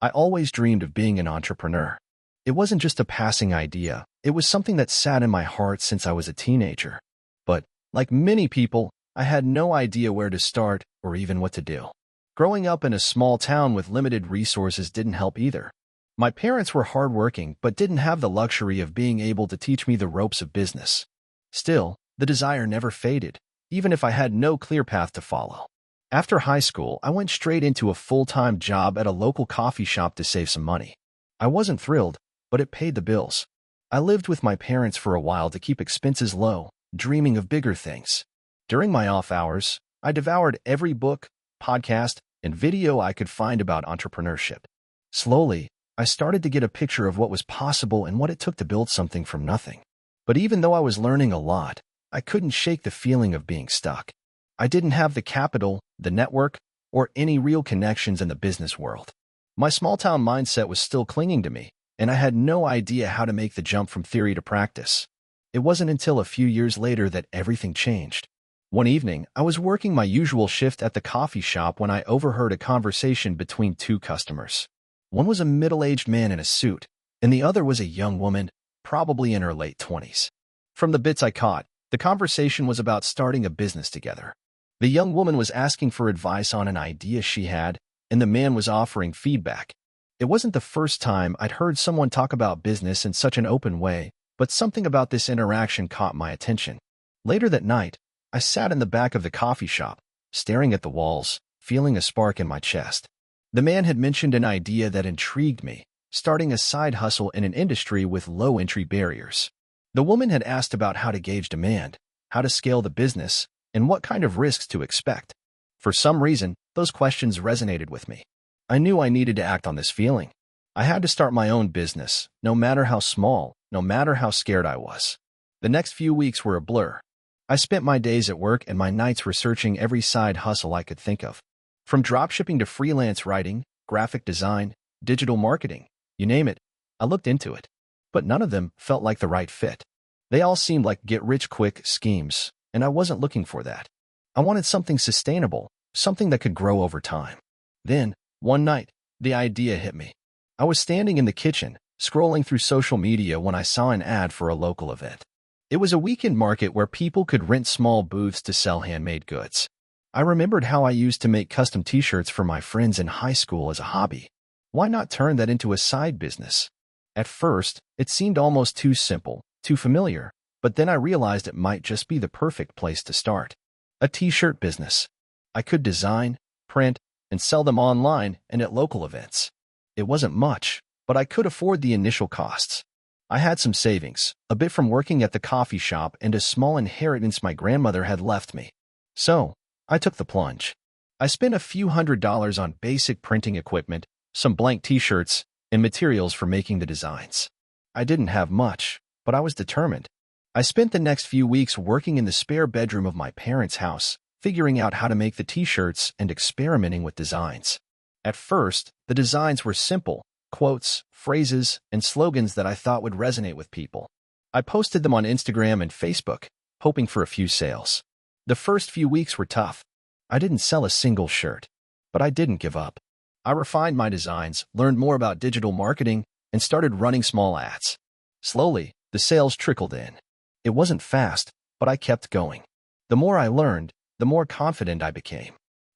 I always dreamed of being an entrepreneur. It wasn't just a passing idea. It was something that sat in my heart since I was a teenager. But, like many people, I had no idea where to start or even what to do. Growing up in a small town with limited resources didn't help either. My parents were hardworking but didn't have the luxury of being able to teach me the ropes of business. Still, the desire never faded, even if I had no clear path to follow. After high school, I went straight into a full-time job at a local coffee shop to save some money. I wasn't thrilled, but it paid the bills. I lived with my parents for a while to keep expenses low, dreaming of bigger things. During my off hours, I devoured every book, podcast, and video I could find about entrepreneurship. Slowly, I started to get a picture of what was possible and what it took to build something from nothing. But even though I was learning a lot, I couldn't shake the feeling of being stuck. I didn't have the capital, the network, or any real connections in the business world. My small-town mindset was still clinging to me, and I had no idea how to make the jump from theory to practice. It wasn't until a few years later that everything changed. One evening, I was working my usual shift at the coffee shop when I overheard a conversation between 2 customers. One was a middle-aged man in a suit, and the other was a young woman, probably in her late 20s. From the bits I caught, the conversation was about starting a business together. The young woman was asking for advice on an idea she had, and the man was offering feedback. It wasn't the first time I'd heard someone talk about business in such an open way, but something about this interaction caught my attention. Later that night, I sat in the back of the coffee shop, staring at the walls, feeling a spark in my chest. The man had mentioned an idea that intrigued me, starting a side hustle in an industry with low entry barriers. The woman had asked about how to gauge demand, how to scale the business, and what kind of risks to expect. For some reason, those questions resonated with me. I knew I needed to act on this feeling. I had to start my own business, no matter how small, no matter how scared I was. The next few weeks were a blur. I spent my days at work and my nights researching every side hustle I could think of. From dropshipping to freelance writing, graphic design, digital marketing, you name it, I looked into it. But none of them felt like the right fit. They all seemed like get-rich-quick schemes, and I wasn't looking for that. I wanted something sustainable, something that could grow over time. Then, one night, the idea hit me. I was standing in the kitchen, scrolling through social media when I saw an ad for a local event. It was a weekend market where people could rent small booths to sell handmade goods. I remembered how I used to make custom t-shirts for my friends in high school as a hobby. Why not turn that into a side business? At first, it seemed almost too simple, too familiar, but then I realized it might just be the perfect place to start. A t-shirt business. I could design, print, and sell them online and at local events. It wasn't much, but I could afford the initial costs. I had some savings, a bit from working at the coffee shop and a small inheritance my grandmother had left me. So, I took the plunge. I spent a few $100s on basic printing equipment, some blank t-shirts, and materials for making the designs. I didn't have much, but I was determined. I spent the next few weeks working in the spare bedroom of my parents' house, figuring out how to make the t-shirts and experimenting with designs. At first, the designs were simple, quotes, phrases, and slogans that I thought would resonate with people. I posted them on Instagram and Facebook, hoping for a few sales. The first few weeks were tough. I didn't sell a single shirt, but I didn't give up. I refined my designs, learned more about digital marketing, and started running small ads. Slowly, the sales trickled in. It wasn't fast, but I kept going. The more I learned, the more confident I became.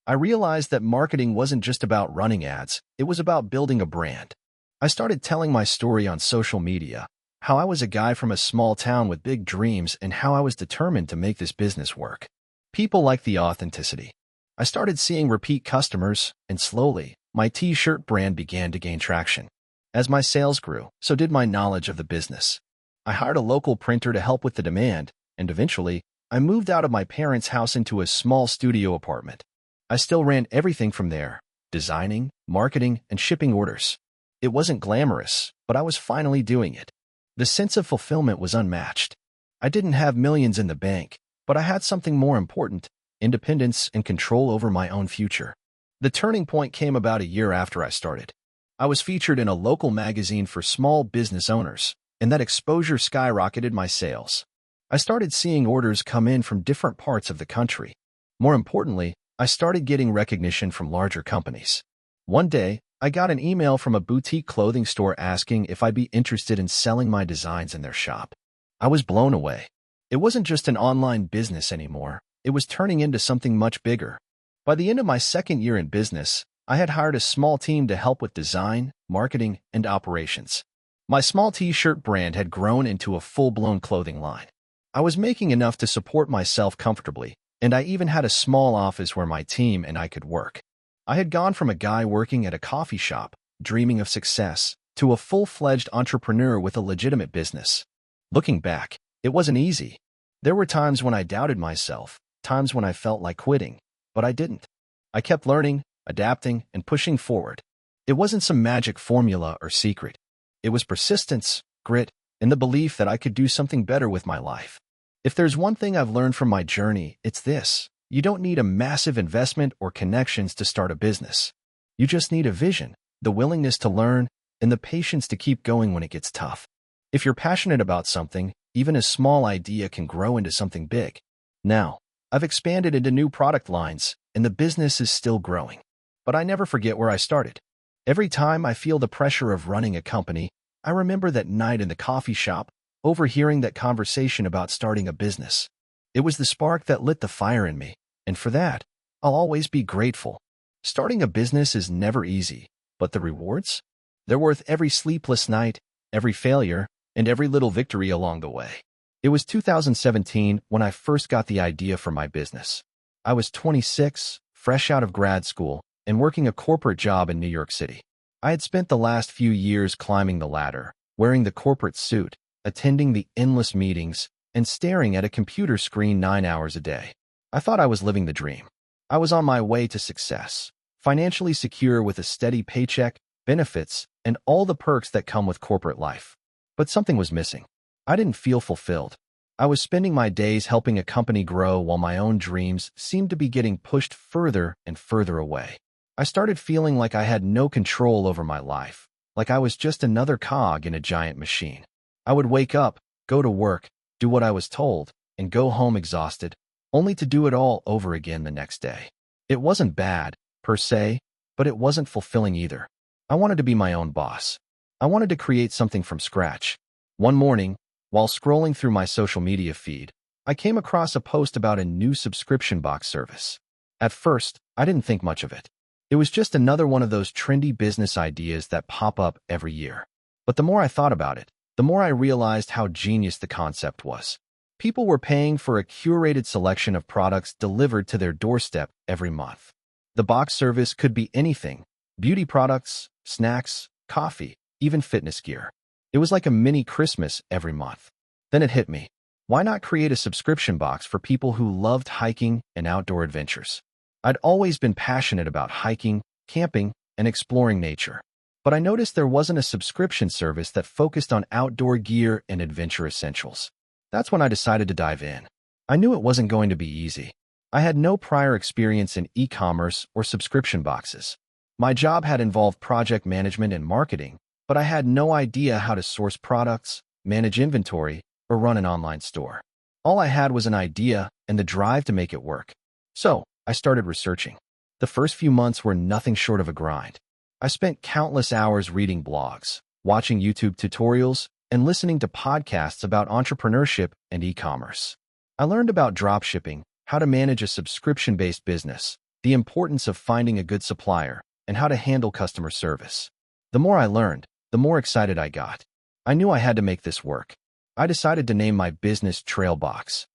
I realized that marketing wasn't just about running ads, it was about building a brand. I started telling my story on social media, how I was a guy from a small town with big dreams and how I was determined to make this business work. People liked the authenticity. I started seeing repeat customers, and slowly, my t-shirt brand began to gain traction. As my sales grew, so did my knowledge of the business. I hired a local printer to help with the demand, and eventually, I moved out of my parents' house into a small studio apartment. I still ran everything from there, designing, marketing, and shipping orders. It wasn't glamorous, but I was finally doing it. The sense of fulfillment was unmatched. I didn't have millions in the bank, but I had something more important, independence and control over my own future. The turning point came about a year after I started. I was featured in a local magazine for small business owners, and that exposure skyrocketed my sales. I started seeing orders come in from different parts of the country. More importantly, I started getting recognition from larger companies. One day, I got an email from a boutique clothing store asking if I'd be interested in selling my designs in their shop. I was blown away. It wasn't just an online business anymore. It was turning into something much bigger. By the end of my second year in business, I had hired a small team to help with design, marketing, and operations. My small t-shirt brand had grown into a full-blown clothing line. I was making enough to support myself comfortably, and I even had a small office where my team and I could work. I had gone from a guy working at a coffee shop, dreaming of success, to a full-fledged entrepreneur with a legitimate business. Looking back, it wasn't easy. There were times when I doubted myself, times when I felt like quitting, but I didn't. I kept learning, adapting, and pushing forward. It wasn't some magic formula or secret. It was persistence, grit, and the belief that I could do something better with my life. If there's one thing I've learned from my journey, it's this. You don't need a massive investment or connections to start a business. You just need a vision, the willingness to learn, and the patience to keep going when it gets tough. If you're passionate about something, even a small idea can grow into something big. Now, I've expanded into new product lines, and the business is still growing. But I never forget where I started. Every time I feel the pressure of running a company, I remember that night in the coffee shop, overhearing that conversation about starting a business. It was the spark that lit the fire in me, and for that, I'll always be grateful. Starting a business is never easy, but the rewards? They're worth every sleepless night, every failure, and every little victory along the way. It was 2017 when I first got the idea for my business. I was 26, fresh out of grad school and working a corporate job in New York City. I had spent the last few years climbing the ladder, wearing the corporate suit, attending the endless meetings, and staring at a computer screen 9 hours a day. I thought I was living the dream. I was on my way to success, financially secure with a steady paycheck, benefits, and all the perks that come with corporate life. But something was missing. I didn't feel fulfilled. I was spending my days helping a company grow while my own dreams seemed to be getting pushed further and further away. I started feeling like I had no control over my life, like I was just another cog in a giant machine. I would wake up, go to work, do what I was told, and go home exhausted, only to do it all over again the next day. It wasn't bad, per se, but it wasn't fulfilling either. I wanted to be my own boss. I wanted to create something from scratch. One morning, while scrolling through my social media feed, I came across a post about a new subscription box service. At first, I didn't think much of it. It was just another one of those trendy business ideas that pop up every year. But the more I thought about it, the more I realized how genius the concept was. People were paying for a curated selection of products delivered to their doorstep every month. The box service could be anything: beauty products, snacks, coffee, even fitness gear. It was like a mini Christmas every month. Then it hit me. Why not create a subscription box for people who loved hiking and outdoor adventures? I'd always been passionate about hiking, camping, and exploring nature. But I noticed there wasn't a subscription service that focused on outdoor gear and adventure essentials. That's when I decided to dive in. I knew it wasn't going to be easy. I had no prior experience in e-commerce or subscription boxes. My job had involved project management and marketing, but I had no idea how to source products, manage inventory, or run an online store. All I had was an idea and the drive to make it work. So, I started researching. The first few months were nothing short of a grind. I spent countless hours reading blogs, watching YouTube tutorials, and listening to podcasts about entrepreneurship and e-commerce. I learned about dropshipping, how to manage a subscription-based business, the importance of finding a good supplier, and how to handle customer service. The more I learned, the more excited I got. I knew I had to make this work. I decided to name my business Trailbox.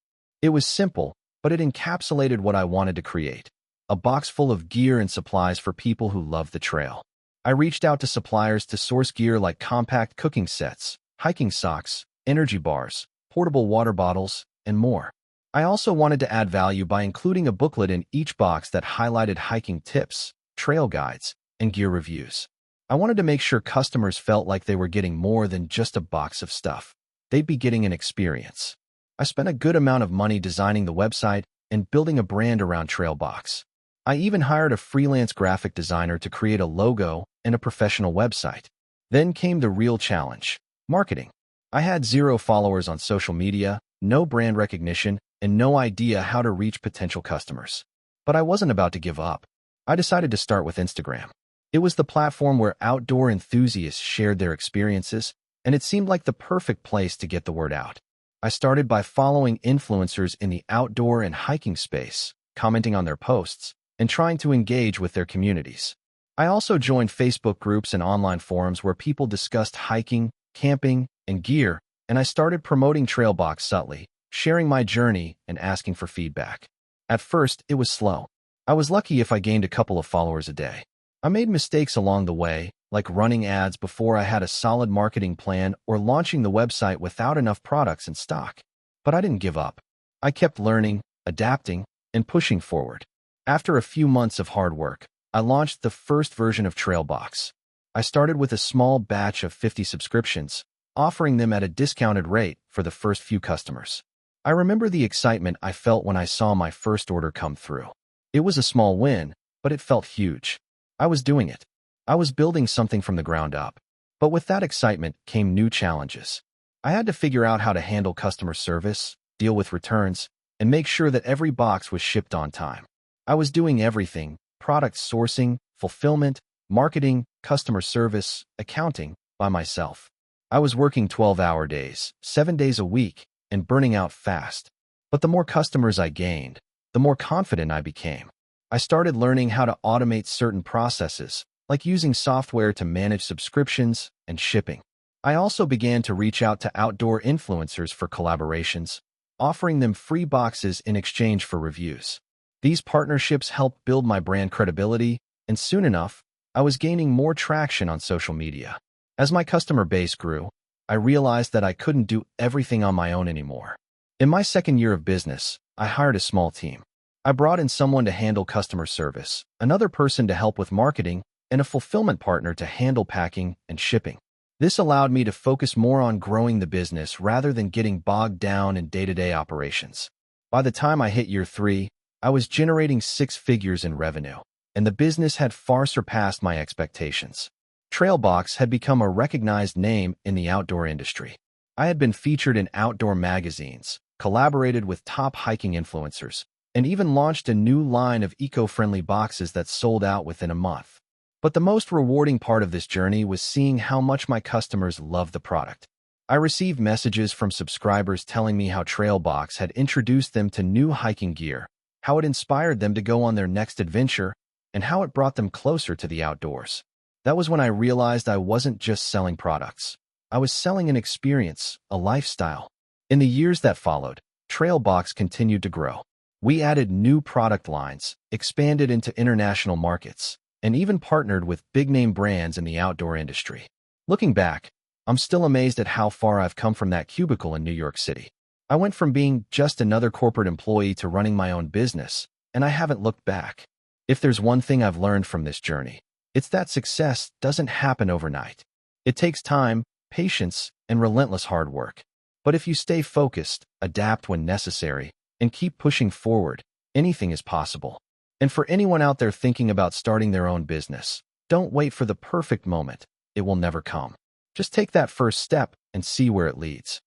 It was simple, but it encapsulated what I wanted to create: a box full of gear and supplies for people who love the trail. I reached out to suppliers to source gear like compact cooking sets, hiking socks, energy bars, portable water bottles, and more. I also wanted to add value by including a booklet in each box that highlighted hiking tips, trail guides, and gear reviews. I wanted to make sure customers felt like they were getting more than just a box of stuff. They'd be getting an experience. I spent a good amount of money designing the website and building a brand around Trailbox. I even hired a freelance graphic designer to create a logo and a professional website. Then came the real challenge: marketing. I had 0 followers on social media, no brand recognition, and no idea how to reach potential customers. But I wasn't about to give up. I decided to start with Instagram. It was the platform where outdoor enthusiasts shared their experiences, and it seemed like the perfect place to get the word out. I started by following influencers in the outdoor and hiking space, commenting on their posts, and trying to engage with their communities. I also joined Facebook groups and online forums where people discussed hiking, camping, and gear, and I started promoting Trailbox subtly, sharing my journey and asking for feedback. At first, it was slow. I was lucky if I gained a couple of followers a day. I made mistakes along the way, like running ads before I had a solid marketing plan or launching the website without enough products in stock. But I didn't give up. I kept learning, adapting, and pushing forward. After a few months of hard work, I launched the first version of Trailbox. I started with a small batch of 50 subscriptions, offering them at a discounted rate for the first few customers. I remember the excitement I felt when I saw my first order come through. It was a small win, but it felt huge. I was doing it. I was building something from the ground up. But with that excitement came new challenges. I had to figure out how to handle customer service, deal with returns, and make sure that every box was shipped on time. I was doing everything: product sourcing, fulfillment, marketing, customer service, accounting, by myself. I was working 12-hour days, 7 days a week, and burning out fast. But the more customers I gained, the more confident I became. I started learning how to automate certain processes, like using software to manage subscriptions and shipping. I also began to reach out to outdoor influencers for collaborations, offering them free boxes in exchange for reviews. These partnerships helped build my brand credibility, and soon enough, I was gaining more traction on social media. As my customer base grew, I realized that I couldn't do everything on my own anymore. In my second year of business, I hired a small team. I brought in someone to handle customer service, another person to help with marketing, and a fulfillment partner to handle packing and shipping. This allowed me to focus more on growing the business rather than getting bogged down in day-to-day operations. By the time I hit year 3, I was generating 6 figures in revenue, and the business had far surpassed my expectations. Trailbox had become a recognized name in the outdoor industry. I had been featured in outdoor magazines, collaborated with top hiking influencers, and even launched a new line of eco-friendly boxes that sold out within a month. But the most rewarding part of this journey was seeing how much my customers loved the product. I received messages from subscribers telling me how Trailbox had introduced them to new hiking gear, how it inspired them to go on their next adventure, and how it brought them closer to the outdoors. That was when I realized I wasn't just selling products. I was selling an experience, a lifestyle. In the years that followed, Trailbox continued to grow. We added new product lines, expanded into international markets, and even partnered with big-name brands in the outdoor industry. Looking back, I'm still amazed at how far I've come from that cubicle in New York City. I went from being just another corporate employee to running my own business, and I haven't looked back. If there's one thing I've learned from this journey, it's that success doesn't happen overnight. It takes time, patience, and relentless hard work. But if you stay focused, adapt when necessary, and keep pushing forward, anything is possible. And for anyone out there thinking about starting their own business, don't wait for the perfect moment. It will never come. Just take that first step and see where it leads.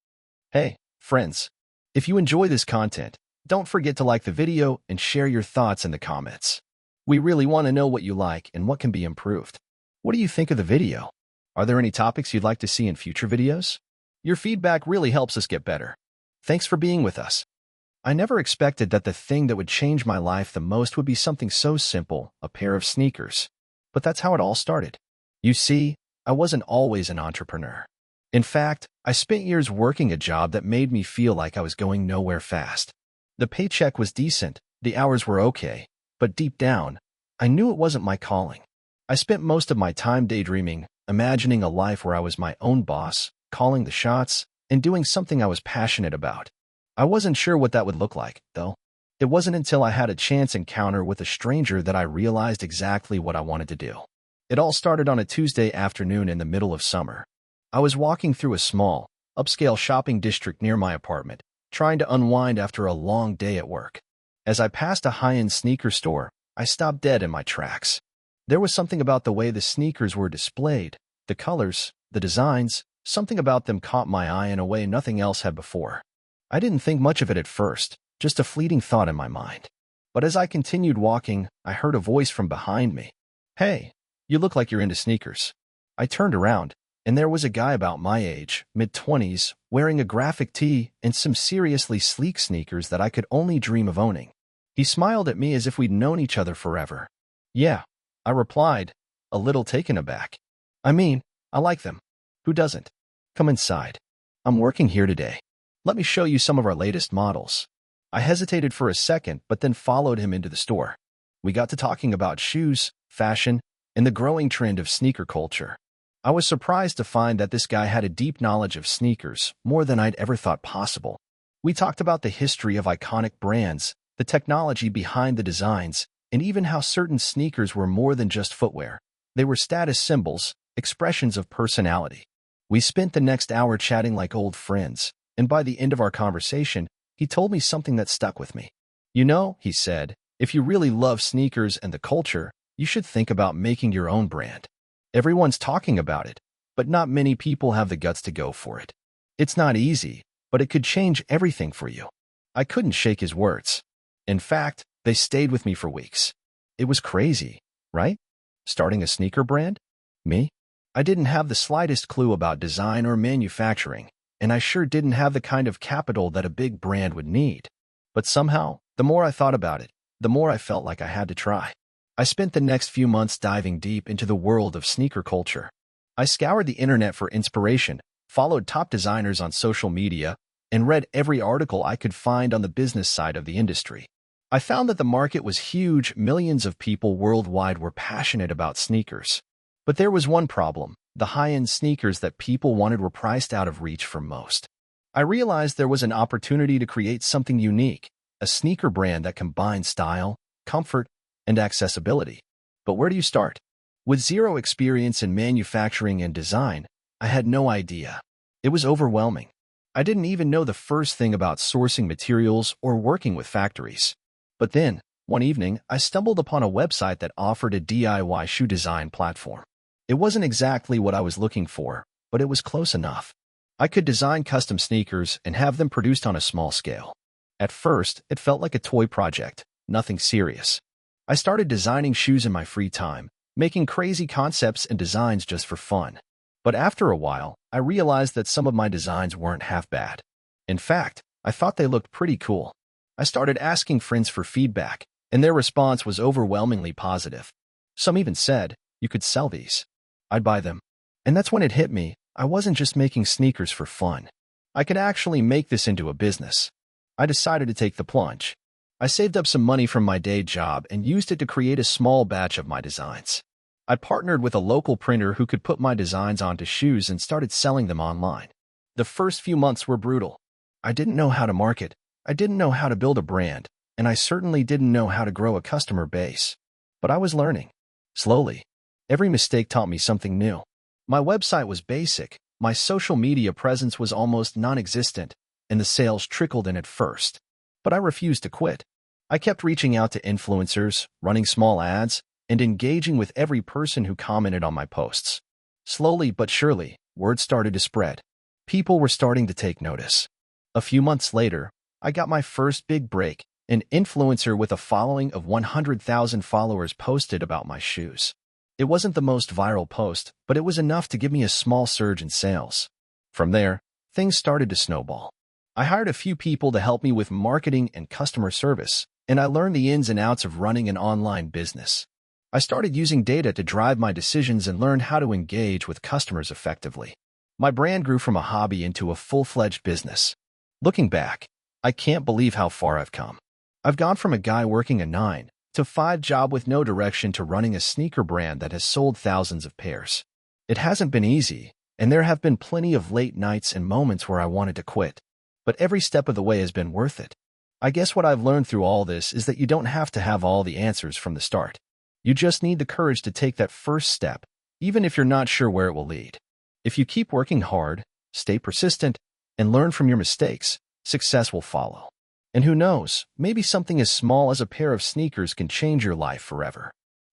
Hey, friends, if you enjoy this content, don't forget to like the video and share your thoughts in the comments. We really want to know what you like and what can be improved. What do you think of the video? Are there any topics you'd like to see in future videos? Your feedback really helps us get better. Thanks for being with us. I never expected that the thing that would change my life the most would be something so simple, a pair of sneakers. But that's how it all started. You see, I wasn't always an entrepreneur. In fact, I spent years working a job that made me feel like I was going nowhere fast. The paycheck was decent, the hours were okay, but deep down, I knew it wasn't my calling. I spent most of my time daydreaming, imagining a life where I was my own boss, calling the shots, and doing something I was passionate about. I wasn't sure what that would look like, though. It wasn't until I had a chance encounter with a stranger that I realized exactly what I wanted to do. It all started on a Tuesday afternoon in the middle of summer. I was walking through a small, upscale shopping district near my apartment, trying to unwind after a long day at work. As I passed a high-end sneaker store, I stopped dead in my tracks. There was something about the way the sneakers were displayed, the colors, the designs, something about them caught my eye in a way nothing else had before. I didn't think much of it at first, just a fleeting thought in my mind. But as I continued walking, I heard a voice from behind me. "Hey, you look like you're into sneakers." I turned around, and there was a guy about my age, mid-20s, wearing a graphic tee and some seriously sleek sneakers that I could only dream of owning. He smiled at me as if we'd known each other forever. "Yeah," I replied, a little taken aback. "I mean, I like them. Who doesn't? Come inside. I'm working here today. Let me show you some of our latest models." I hesitated for a second, but then followed him into the store. We got to talking about shoes, fashion, and the growing trend of sneaker culture. I was surprised to find that this guy had a deep knowledge of sneakers, more than I'd ever thought possible. We talked about the history of iconic brands, the technology behind the designs, and even how certain sneakers were more than just footwear. They were status symbols, expressions of personality. We spent the next hour chatting like old friends, and by the end of our conversation, he told me something that stuck with me. "You know," he said, "if you really love sneakers and the culture, you should think about making your own brand. Everyone's talking about it, but not many people have the guts to go for it. It's not easy, but it could change everything for you." I couldn't shake his words. In fact, they stayed with me for weeks. It was crazy, right? Starting a sneaker brand? Me? I didn't have the slightest clue about design or manufacturing, and I sure didn't have the kind of capital that a big brand would need. But somehow, the more I thought about it, the more I felt like I had to try. I spent the next few months diving deep into the world of sneaker culture. I scoured the internet for inspiration, followed top designers on social media, and read every article I could find on the business side of the industry. I found that the market was huge. Millions of people worldwide were passionate about sneakers. But there was one problem. The high-end sneakers that people wanted were priced out of reach for most. I realized there was an opportunity to create something unique, a sneaker brand that combined style, comfort, and accessibility. But where do you start? With zero experience in manufacturing and design, I had no idea. It was overwhelming. I didn't even know the first thing about sourcing materials or working with factories. But then, one evening, I stumbled upon a website that offered a DIY shoe design platform. It wasn't exactly what I was looking for, but it was close enough. I could design custom sneakers and have them produced on a small scale. At first, it felt like a toy project, nothing serious. I started designing shoes in my free time, making crazy concepts and designs just for fun. But after a while, I realized that some of my designs weren't half bad. In fact, I thought they looked pretty cool. I started asking friends for feedback, and their response was overwhelmingly positive. Some even said, "You could sell these. I'd buy them." And that's when it hit me. I wasn't just making sneakers for fun. I could actually make this into a business. I decided to take the plunge. I saved up some money from my day job and used it to create a small batch of my designs. I partnered with a local printer who could put my designs onto shoes and started selling them online. The first few months were brutal. I didn't know how to market. I didn't know how to build a brand, and I certainly didn't know how to grow a customer base. But I was learning. Slowly. Every mistake taught me something new. My website was basic, my social media presence was almost non-existent, and the sales trickled in at first. But I refused to quit. I kept reaching out to influencers, running small ads, and engaging with every person who commented on my posts. Slowly but surely, word started to spread. People were starting to take notice. A few months later, I got my first big break. An influencer with a following of 100,000 followers posted about my shoes. It wasn't the most viral post, but it was enough to give me a small surge in sales. From there, things started to snowball. I hired a few people to help me with marketing and customer service, and I learned the ins and outs of running an online business. I started using data to drive my decisions and learned how to engage with customers effectively. My brand grew from a hobby into a full-fledged business. Looking back, I can't believe how far I've come. I've gone from a guy working a 9 to 5 job with no direction to running a sneaker brand that has sold thousands of pairs. It hasn't been easy, and there have been plenty of late nights and moments where I wanted to quit. But every step of the way has been worth it. I guess what I've learned through all this is that you don't have to have all the answers from the start. You just need the courage to take that first step, even if you're not sure where it will lead. If you keep working hard, stay persistent, and learn from your mistakes, success will follow. And who knows, maybe something as small as a pair of sneakers can change your life forever.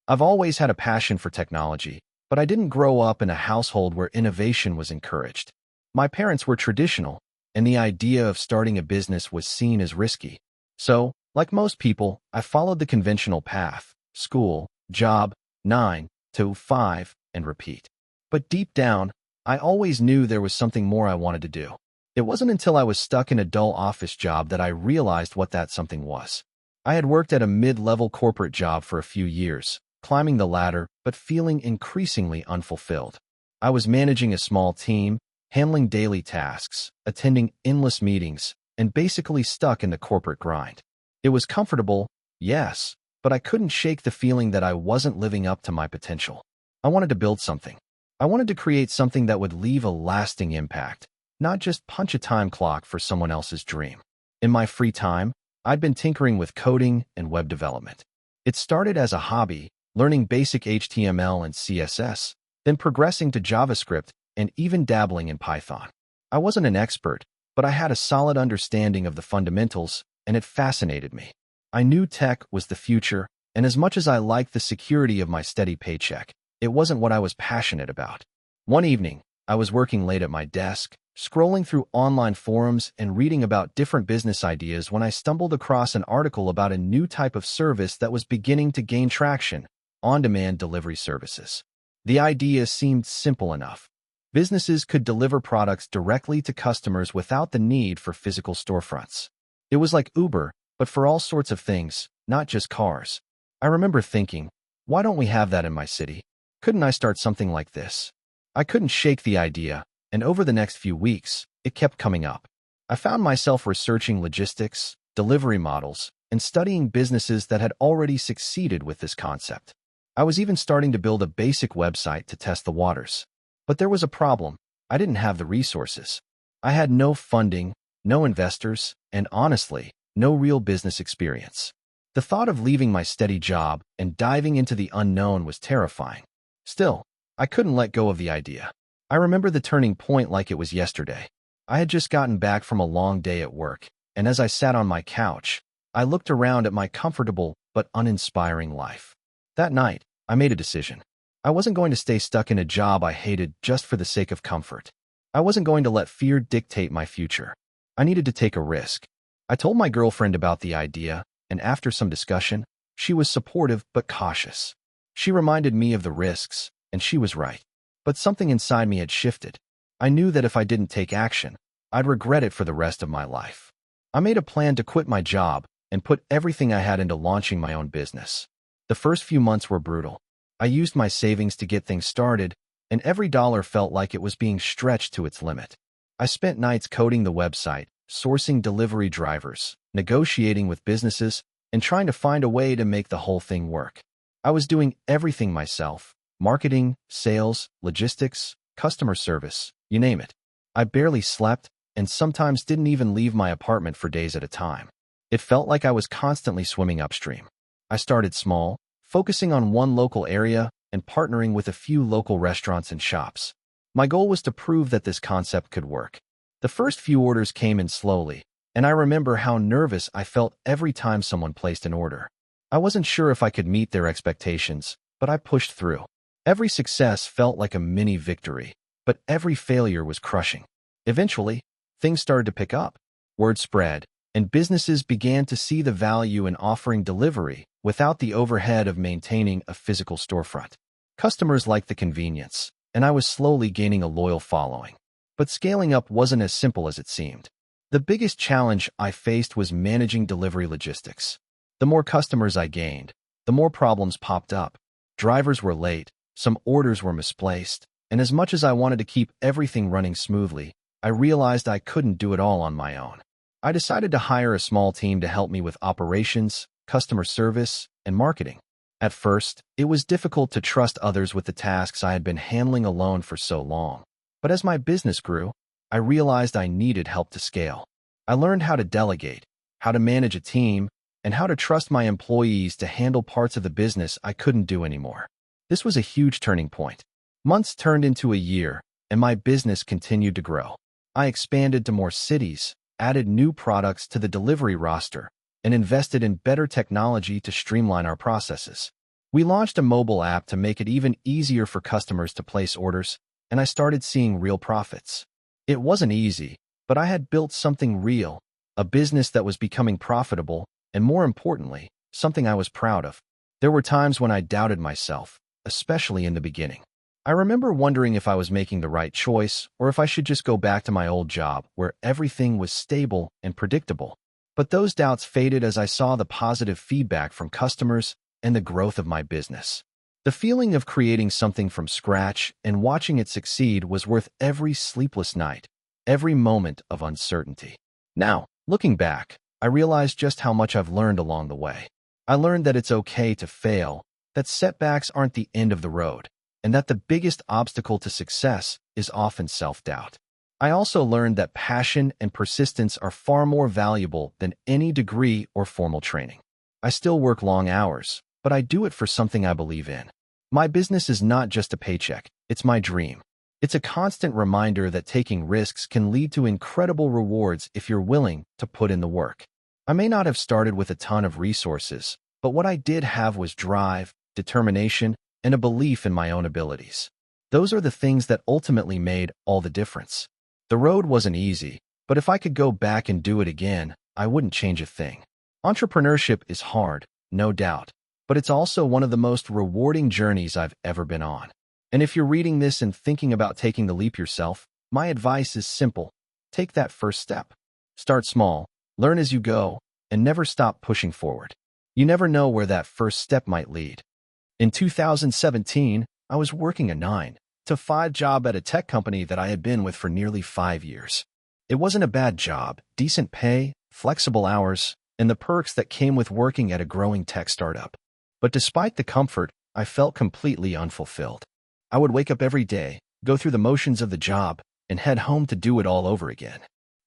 I've always had a passion for technology, but I didn't grow up in a household where innovation was encouraged. My parents were traditional, and the idea of starting a business was seen as risky. So, like most people, I followed the conventional path: school, job, 9 to 5, and repeat. But deep down, I always knew there was something more I wanted to do. It wasn't until I was stuck in a dull office job that I realized what that something was. I had worked at a mid-level corporate job for a few years, climbing the ladder, but feeling increasingly unfulfilled. I was managing a small team, handling daily tasks, attending endless meetings, and basically stuck in the corporate grind. It was comfortable, yes, but I couldn't shake the feeling that I wasn't living up to my potential. I wanted to build something. I wanted to create something that would leave a lasting impact, not just punch a time clock for someone else's dream. In my free time, I'd been tinkering with coding and web development. It started as a hobby, learning basic HTML and CSS, then progressing to JavaScript and even dabbling in Python. I wasn't an expert, but I had a solid understanding of the fundamentals, and it fascinated me. I knew tech was the future, and as much as I liked the security of my steady paycheck, it wasn't what I was passionate about. One evening, I was working late at my desk, scrolling through online forums and reading about different business ideas when I stumbled across an article about a new type of service that was beginning to gain traction: on-demand delivery services. The idea seemed simple enough. Businesses could deliver products directly to customers without the need for physical storefronts. It was like Uber, but for all sorts of things, not just cars. I remember thinking, why don't we have that in my city? Couldn't I start something like this? I couldn't shake the idea, and over the next few weeks, it kept coming up. I found myself researching logistics, delivery models, and studying businesses that had already succeeded with this concept. I was even starting to build a basic website to test the waters. But there was a problem. I didn't have the resources. I had no funding, no investors, and honestly, no real business experience. The thought of leaving my steady job and diving into the unknown was terrifying. Still, I couldn't let go of the idea. I remember the turning point like it was yesterday. I had just gotten back from a long day at work, and as I sat on my couch, I looked around at my comfortable but uninspiring life. That night, I made a decision. I wasn't going to stay stuck in a job I hated just for the sake of comfort. I wasn't going to let fear dictate my future. I needed to take a risk. I told my girlfriend about the idea, and after some discussion, she was supportive but cautious. She reminded me of the risks, and she was right. But something inside me had shifted. I knew that if I didn't take action, I'd regret it for the rest of my life. I made a plan to quit my job and put everything I had into launching my own business. The first few months were brutal. I used my savings to get things started, and every dollar felt like it was being stretched to its limit. I spent nights coding the website, sourcing delivery drivers, negotiating with businesses, and trying to find a way to make the whole thing work. I was doing everything myself: marketing, sales, logistics, customer service, you name it. I barely slept, and sometimes didn't even leave my apartment for days at a time. It felt like I was constantly swimming upstream. I started small, focusing on one local area and partnering with a few local restaurants and shops. My goal was to prove that this concept could work. The first few orders came in slowly, and I remember how nervous I felt every time someone placed an order. I wasn't sure if I could meet their expectations, but I pushed through. Every success felt like a mini victory, but every failure was crushing. Eventually, things started to pick up. Word spread, and businesses began to see the value in offering delivery without the overhead of maintaining a physical storefront. Customers liked the convenience, and I was slowly gaining a loyal following. But scaling up wasn't as simple as it seemed. The biggest challenge I faced was managing delivery logistics. The more customers I gained, the more problems popped up. Drivers were late, some orders were misplaced, and as much as I wanted to keep everything running smoothly, I realized I couldn't do it all on my own. I decided to hire a small team to help me with operations, customer service, and marketing. At first, it was difficult to trust others with the tasks I had been handling alone for so long. But as my business grew, I realized I needed help to scale. I learned how to delegate, how to manage a team, and how to trust my employees to handle parts of the business I couldn't do anymore. This was a huge turning point. Months turned into a year, and my business continued to grow. I expanded to more cities, added new products to the delivery roster, and invested in better technology to streamline our processes. We launched a mobile app to make it even easier for customers to place orders, and I started seeing real profits. It wasn't easy, but I had built something real, a business that was becoming profitable, and more importantly, something I was proud of. There were times when I doubted myself, especially in the beginning. I remember wondering if I was making the right choice or if I should just go back to my old job where everything was stable and predictable. But those doubts faded as I saw the positive feedback from customers and the growth of my business. The feeling of creating something from scratch and watching it succeed was worth every sleepless night, every moment of uncertainty. Now, looking back, I realized just how much I've learned along the way. I learned that it's okay to fail, that setbacks aren't the end of the road, and that the biggest obstacle to success is often self-doubt. I also learned that passion and persistence are far more valuable than any degree or formal training. I still work long hours, but I do it for something I believe in. My business is not just a paycheck, it's my dream. It's a constant reminder that taking risks can lead to incredible rewards if you're willing to put in the work. I may not have started with a ton of resources, but what I did have was drive, determination, and a belief in my own abilities. Those are the things that ultimately made all the difference. The road wasn't easy, but if I could go back and do it again, I wouldn't change a thing. Entrepreneurship is hard, no doubt, but it's also one of the most rewarding journeys I've ever been on. And if you're reading this and thinking about taking the leap yourself, my advice is simple. Take that first step. Start small, learn as you go, and never stop pushing forward. You never know where that first step might lead. In 2017, I was working a 9-to-5 job at a tech company that I had been with for nearly 5 years. It wasn't a bad job, decent pay, flexible hours, and the perks that came with working at a growing tech startup. But despite the comfort, I felt completely unfulfilled. I would wake up every day, go through the motions of the job, and head home to do it all over again.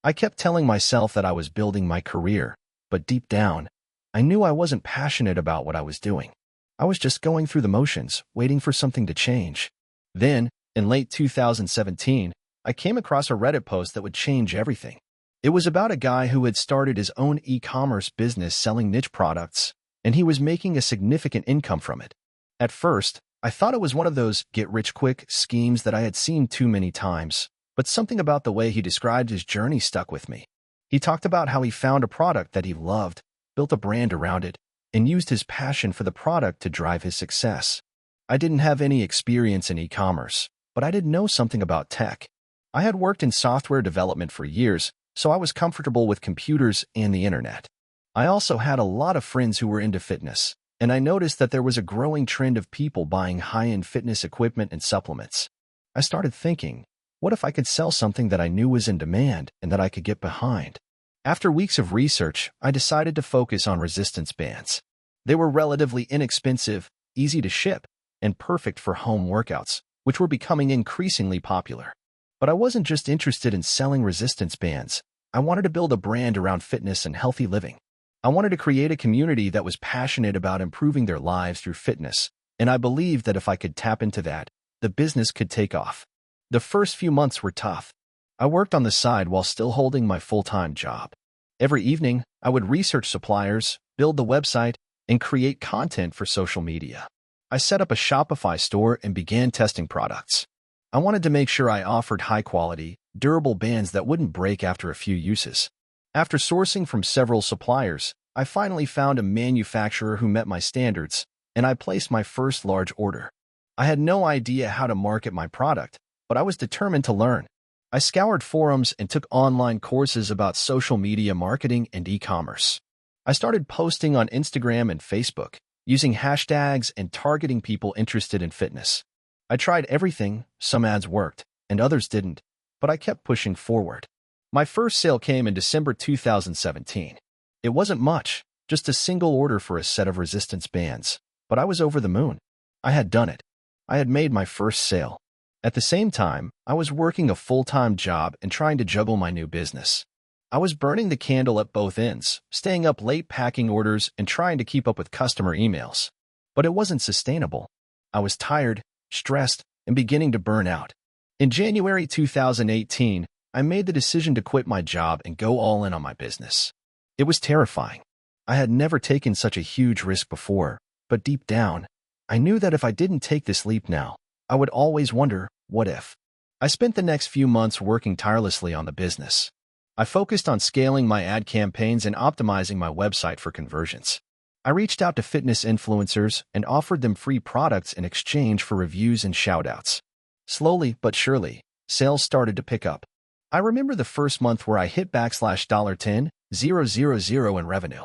I kept telling myself that I was building my career, but deep down, I knew I wasn't passionate about what I was doing. I was just going through the motions, waiting for something to change. Then, in late 2017, I came across a Reddit post that would change everything. It was about a guy who had started his own e-commerce business selling niche products, and he was making a significant income from it. At first, I thought it was one of those get-rich-quick schemes that I had seen too many times, but something about the way he described his journey stuck with me. He talked about how he found a product that he loved, built a brand around it, and used his passion for the product to drive his success. I didn't have any experience in e-commerce, but I did know something about tech. I had worked in software development for years, so I was comfortable with computers and the internet. I also had a lot of friends who were into fitness, and I noticed that there was a growing trend of people buying high-end fitness equipment and supplements. I started thinking, what if I could sell something that I knew was in demand and that I could get behind? After weeks of research, I decided to focus on resistance bands. They were relatively inexpensive, easy to ship, and perfect for home workouts, which were becoming increasingly popular. But I wasn't just interested in selling resistance bands. I wanted to build a brand around fitness and healthy living. I wanted to create a community that was passionate about improving their lives through fitness, and I believed that if I could tap into that, the business could take off. The first few months were tough. I worked on the side while still holding my full-time job. Every evening, I would research suppliers, build the website, and create content for social media. I set up a Shopify store and began testing products. I wanted to make sure I offered high-quality, durable bands that wouldn't break after a few uses. After sourcing from several suppliers, I finally found a manufacturer who met my standards, and I placed my first large order. I had no idea how to market my product, but I was determined to learn. I scoured forums and took online courses about social media marketing and e-commerce. I started posting on Instagram and Facebook, using hashtags and targeting people interested in fitness. I tried everything, some ads worked, and others didn't, but I kept pushing forward. My first sale came in December 2017. It wasn't much, just a single order for a set of resistance bands, but I was over the moon. I had done it. I had made my first sale. At the same time, I was working a full-time job and trying to juggle my new business. I was burning the candle at both ends, staying up late packing orders and trying to keep up with customer emails. But it wasn't sustainable. I was tired, stressed, and beginning to burn out. In January 2018, I made the decision to quit my job and go all in on my business. It was terrifying. I had never taken such a huge risk before, but deep down, I knew that if I didn't take this leap now, I would always wonder, what if? I spent the next few months working tirelessly on the business. I focused on scaling my ad campaigns and optimizing my website for conversions. I reached out to fitness influencers and offered them free products in exchange for reviews and shoutouts. Slowly but surely, sales started to pick up. I remember the first month where I hit $10,000 in revenue.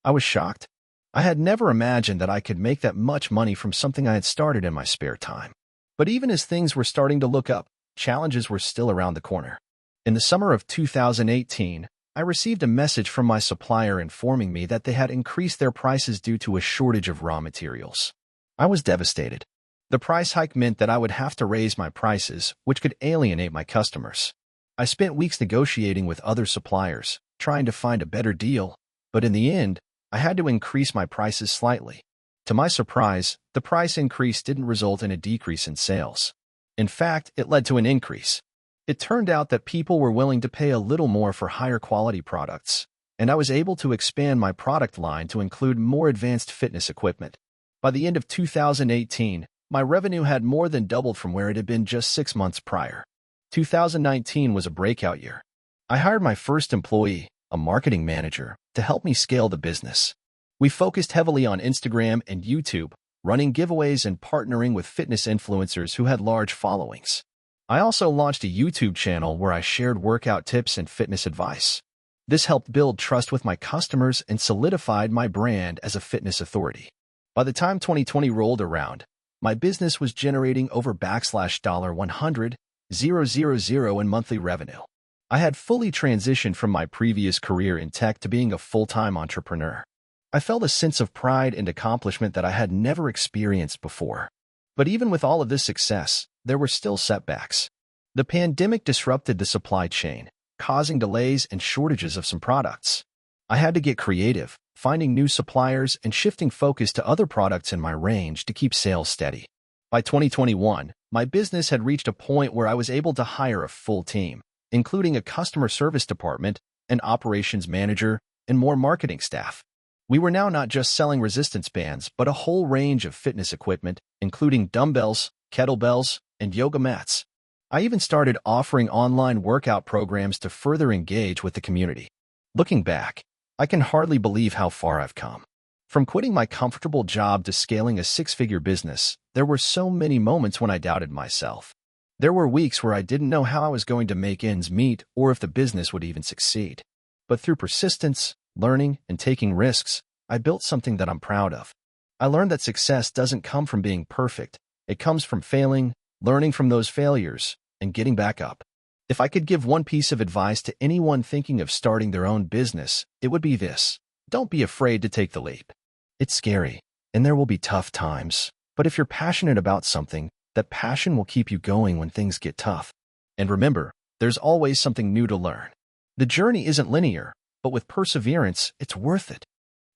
I was shocked. I had never imagined that I could make that much money from something I had started in my spare time. But even as things were starting to look up, challenges were still around the corner. In the summer of 2018, I received a message from my supplier informing me that they had increased their prices due to a shortage of raw materials. I was devastated. The price hike meant that I would have to raise my prices, which could alienate my customers. I spent weeks negotiating with other suppliers, trying to find a better deal, but in the end, I had to increase my prices slightly. To my surprise, the price increase didn't result in a decrease in sales. In fact, it led to an increase. It turned out that people were willing to pay a little more for higher quality products, and I was able to expand my product line to include more advanced fitness equipment. By the end of 2018, my revenue had more than doubled from where it had been just 6 months prior. 2019 was a breakout year. I hired my first employee, a marketing manager, to help me scale the business. We focused heavily on Instagram and YouTube, running giveaways and partnering with fitness influencers who had large followings. I also launched a YouTube channel where I shared workout tips and fitness advice. This helped build trust with my customers and solidified my brand as a fitness authority. By the time 2020 rolled around, my business was generating over $100,000 in monthly revenue. I had fully transitioned from my previous career in tech to being a full-time entrepreneur. I felt a sense of pride and accomplishment that I had never experienced before. But even with all of this success, there were still setbacks. The pandemic disrupted the supply chain, causing delays and shortages of some products. I had to get creative, finding new suppliers and shifting focus to other products in my range to keep sales steady. By 2021, my business had reached a point where I was able to hire a full team, including a customer service department, an operations manager, and more marketing staff. We were now not just selling resistance bands, but a whole range of fitness equipment, including dumbbells, kettlebells, and yoga mats. I even started offering online workout programs to further engage with the community. Looking back, I can hardly believe how far I've come. From quitting my comfortable job to scaling a six-figure business, there were so many moments when I doubted myself. There were weeks where I didn't know how I was going to make ends meet or if the business would even succeed. But through persistence, learning, and taking risks, I built something that I'm proud of. I learned that success doesn't come from being perfect. It comes from failing, learning from those failures, and getting back up. If I could give one piece of advice to anyone thinking of starting their own business, it would be this: don't be afraid to take the leap. It's scary, and there will be tough times. But if you're passionate about something, that passion will keep you going when things get tough. And remember, there's always something new to learn. The journey isn't linear, but with perseverance, it's worth it.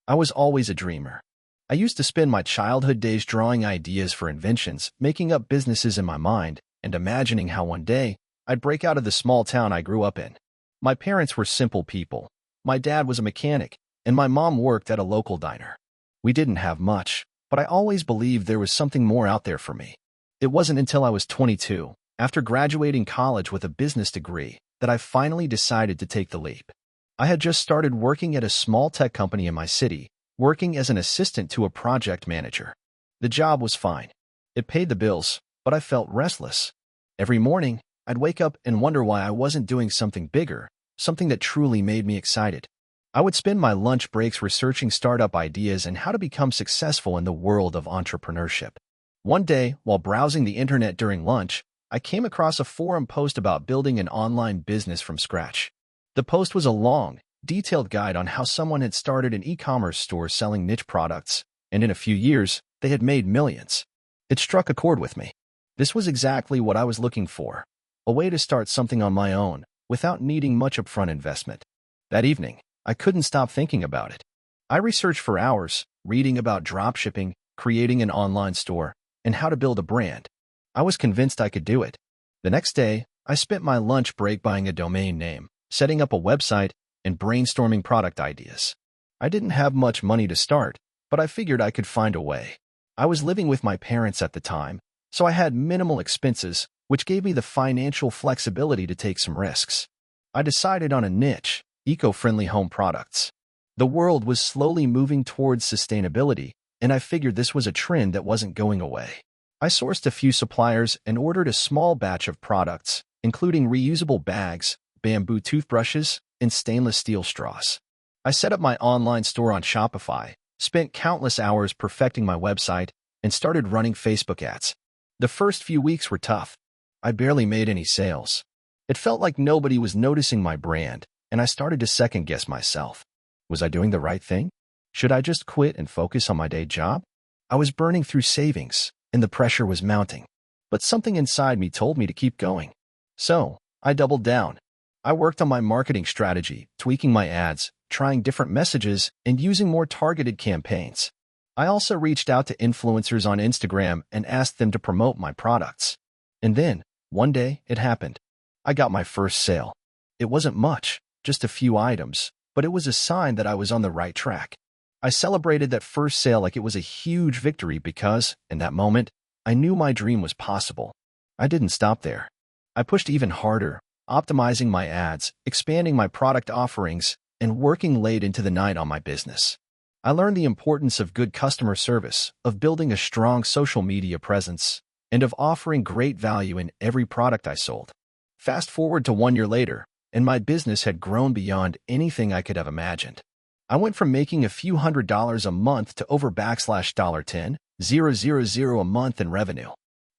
I was always a dreamer. I used to spend my childhood days drawing ideas for inventions, making up businesses in my mind, and imagining how one day I'd break out of the small town I grew up in. My parents were simple people. My dad was a mechanic, and my mom worked at a local diner. We didn't have much, but I always believed there was something more out there for me. It wasn't until I was 22, after graduating college with a business degree, that I finally decided to take the leap. I had just started working at a small tech company in my city, working as an assistant to a project manager. The job was fine. It paid the bills, but I felt restless. Every morning, I'd wake up and wonder why I wasn't doing something bigger, something that truly made me excited. I would spend my lunch breaks researching startup ideas and how to become successful in the world of entrepreneurship. One day, while browsing the internet during lunch, I came across a forum post about building an online business from scratch. The post was a long, detailed guide on how someone had started an e-commerce store selling niche products, and in a few years, they had made millions. It struck a chord with me. This was exactly what I was looking for, a way to start something on my own, without needing much upfront investment. That evening, I couldn't stop thinking about it. I researched for hours, reading about dropshipping, creating an online store, and how to build a brand. I was convinced I could do it. The next day, I spent my lunch break buying a domain name, setting up a website, and brainstorming product ideas. I didn't have much money to start, but I figured I could find a way. I was living with my parents at the time, so I had minimal expenses, which gave me the financial flexibility to take some risks. I decided on a niche: eco-friendly home products. The world was slowly moving towards sustainability, and I figured this was a trend that wasn't going away. I sourced a few suppliers and ordered a small batch of products, including reusable bags, bamboo toothbrushes, and stainless steel straws. I set up my online store on Shopify, spent countless hours perfecting my website, and started running Facebook ads. The first few weeks were tough. I barely made any sales. It felt like nobody was noticing my brand, and I started to second-guess myself. Was I doing the right thing? Should I just quit and focus on my day job? I was burning through savings, and the pressure was mounting. But something inside me told me to keep going. So, I doubled down. I worked on my marketing strategy, tweaking my ads, trying different messages, and using more targeted campaigns. I also reached out to influencers on Instagram and asked them to promote my products. And then, one day, it happened. I got my first sale. It wasn't much, just a few items, but it was a sign that I was on the right track. I celebrated that first sale like it was a huge victory because, in that moment, I knew my dream was possible. I didn't stop there. I pushed even harder, optimizing my ads, expanding my product offerings, and working late into the night on my business. I learned the importance of good customer service, of building a strong social media presence, and of offering great value in every product I sold. Fast forward to 1 year later, and my business had grown beyond anything I could have imagined. I went from making a few $100s a month to over $10,000 a month in revenue.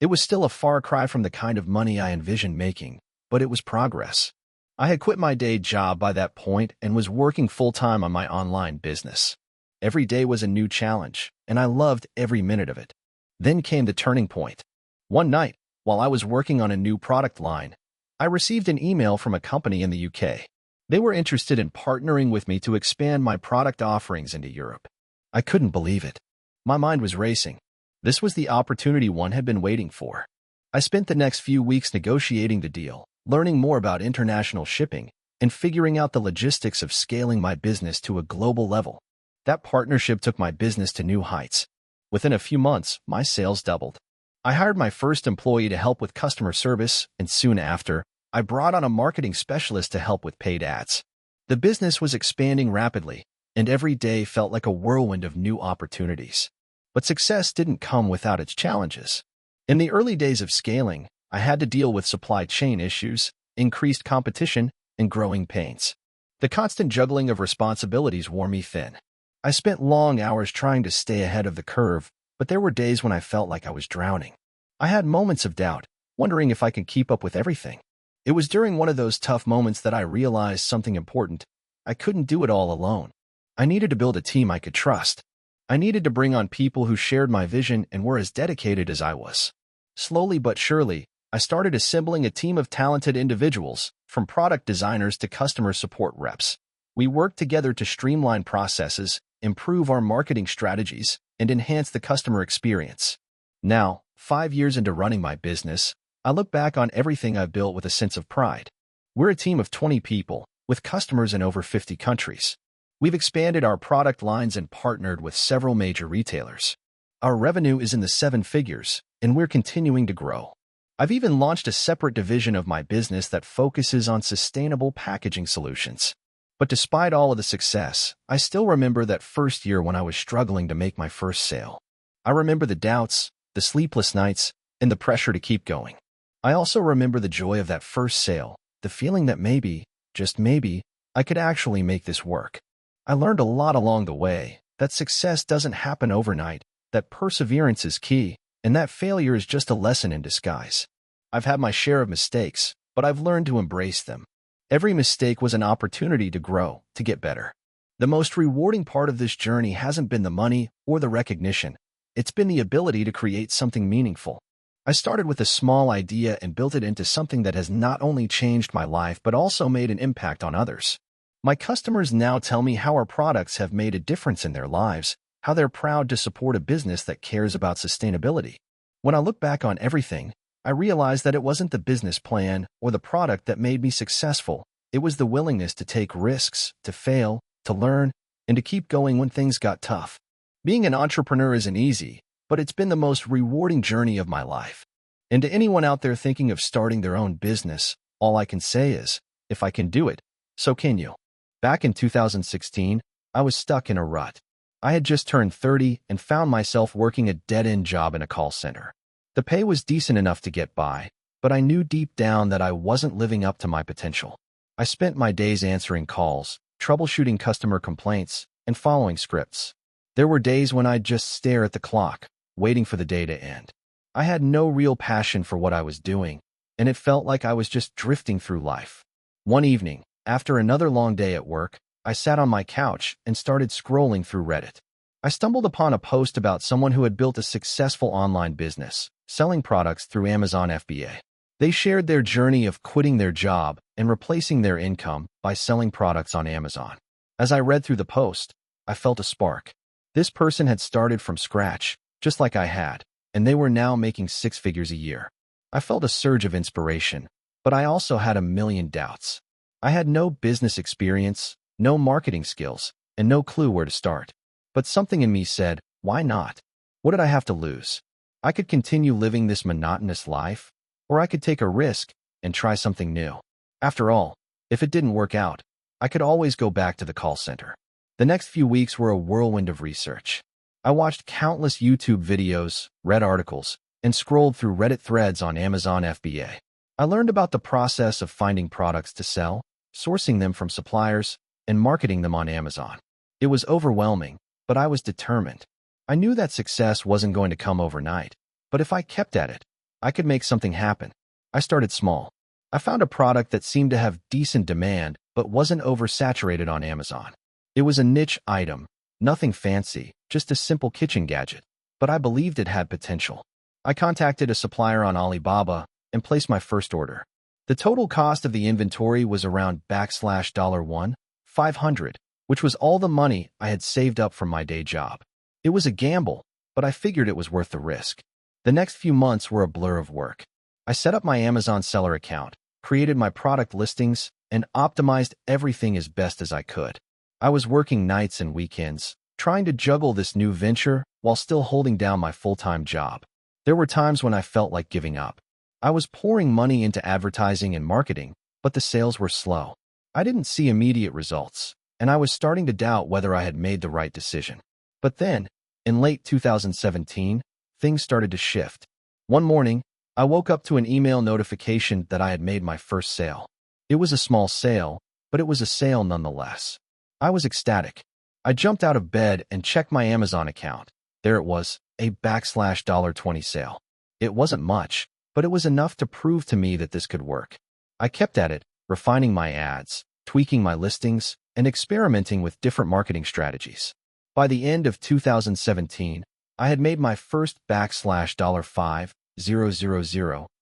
It was still a far cry from the kind of money I envisioned making, but it was progress. I had quit my day job by that point and was working full-time on my online business. Every day was a new challenge, and I loved every minute of it. Then came the turning point. One night, while I was working on a new product line, I received an email from a company in the UK. They were interested in partnering with me to expand my product offerings into Europe. I couldn't believe it. My mind was racing. This was the opportunity one had been waiting for. I spent the next few weeks negotiating the deal, learning more about international shipping, and figuring out the logistics of scaling my business to a global level. That partnership took my business to new heights. Within a few months, my sales doubled. I hired my first employee to help with customer service, and soon after, I brought on a marketing specialist to help with paid ads. The business was expanding rapidly, and every day felt like a whirlwind of new opportunities. But success didn't come without its challenges. In the early days of scaling, I had to deal with supply chain issues, increased competition, and growing pains. The constant juggling of responsibilities wore me thin. I spent long hours trying to stay ahead of the curve, but there were days when I felt like I was drowning. I had moments of doubt, wondering if I could keep up with everything. It was during one of those tough moments that I realized something important. I couldn't do it all alone. I needed to build a team I could trust. I needed to bring on people who shared my vision and were as dedicated as I was. Slowly but surely, I started assembling a team of talented individuals, from product designers to customer support reps. We worked together to streamline processes, improve our marketing strategies, and enhance the customer experience. Now, 5 years into running my business, I look back on everything I've built with a sense of pride. We're a team of 20 people, with customers in over 50 countries. We've expanded our product lines and partnered with several major retailers. Our revenue is in the 7 figures, and we're continuing to grow. I've even launched a separate division of my business that focuses on sustainable packaging solutions. But despite all of the success, I still remember that first year when I was struggling to make my first sale. I remember the doubts, the sleepless nights, and the pressure to keep going. I also remember the joy of that first sale, the feeling that maybe, just maybe, I could actually make this work. I learned a lot along the way, that success doesn't happen overnight, that perseverance is key, and that failure is just a lesson in disguise. I've had my share of mistakes, but I've learned to embrace them. Every mistake was an opportunity to grow, to get better. The most rewarding part of this journey hasn't been the money or the recognition. It's been the ability to create something meaningful. I started with a small idea and built it into something that has not only changed my life but also made an impact on others. My customers now tell me how our products have made a difference in their lives, how they're proud to support a business that cares about sustainability. When I look back on everything, I realize that it wasn't the business plan or the product that made me successful. It was the willingness to take risks, to fail, to learn, and to keep going when things got tough. Being an entrepreneur isn't easy, but it's been the most rewarding journey of my life. And to anyone out there thinking of starting their own business, all I can say is, if I can do it, so can you. Back in 2016, I was stuck in a rut. I had just turned 30 and found myself working a dead-end job in a call center. The pay was decent enough to get by, but I knew deep down that I wasn't living up to my potential. I spent my days answering calls, troubleshooting customer complaints, and following scripts. There were days when I'd just stare at the clock, waiting for the day to end. I had no real passion for what I was doing, and it felt like I was just drifting through life. One evening, after another long day at work, I sat on my couch and started scrolling through Reddit. I stumbled upon a post about someone who had built a successful online business, selling products through Amazon FBA. They shared their journey of quitting their job and replacing their income by selling products on Amazon. As I read through the post, I felt a spark. This person had started from scratch, just like I had, and they were now making 6 figures a year. I felt a surge of inspiration, but I also had a million doubts. I had no business experience, no marketing skills, and no clue where to start. But something in me said, why not? What did I have to lose? I could continue living this monotonous life, or I could take a risk and try something new. After all, if it didn't work out, I could always go back to the call center. The next few weeks were a whirlwind of research. I watched countless YouTube videos, read articles, and scrolled through Reddit threads on Amazon FBA. I learned about the process of finding products to sell, sourcing them from suppliers, and marketing them on Amazon. It was overwhelming, but I was determined. I knew that success wasn't going to come overnight, but if I kept at it, I could make something happen. I started small. I found a product that seemed to have decent demand but wasn't oversaturated on Amazon. It was a niche item, nothing fancy, just a simple kitchen gadget, but I believed it had potential. I contacted a supplier on Alibaba and placed my first order. The total cost of the inventory was around $1,500, which was all the money I had saved up from my day job. It was a gamble, but I figured it was worth the risk. The next few months were a blur of work. I set up my Amazon seller account, created my product listings, and optimized everything as best as I could. I was working nights and weekends, trying to juggle this new venture while still holding down my full-time job. There were times when I felt like giving up. I was pouring money into advertising and marketing, but the sales were slow. I didn't see immediate results, and I was starting to doubt whether I had made the right decision. But then, in late 2017, things started to shift. One morning, I woke up to an email notification that I had made my first sale. It was a small sale, but it was a sale nonetheless. I was ecstatic. I jumped out of bed and checked my Amazon account. There it was, a $20 sale. It wasn't much, but it was enough to prove to me that this could work. I kept at it, refining my ads, tweaking my listings, and experimenting with different marketing strategies. By the end of 2017, I had made my first $5,000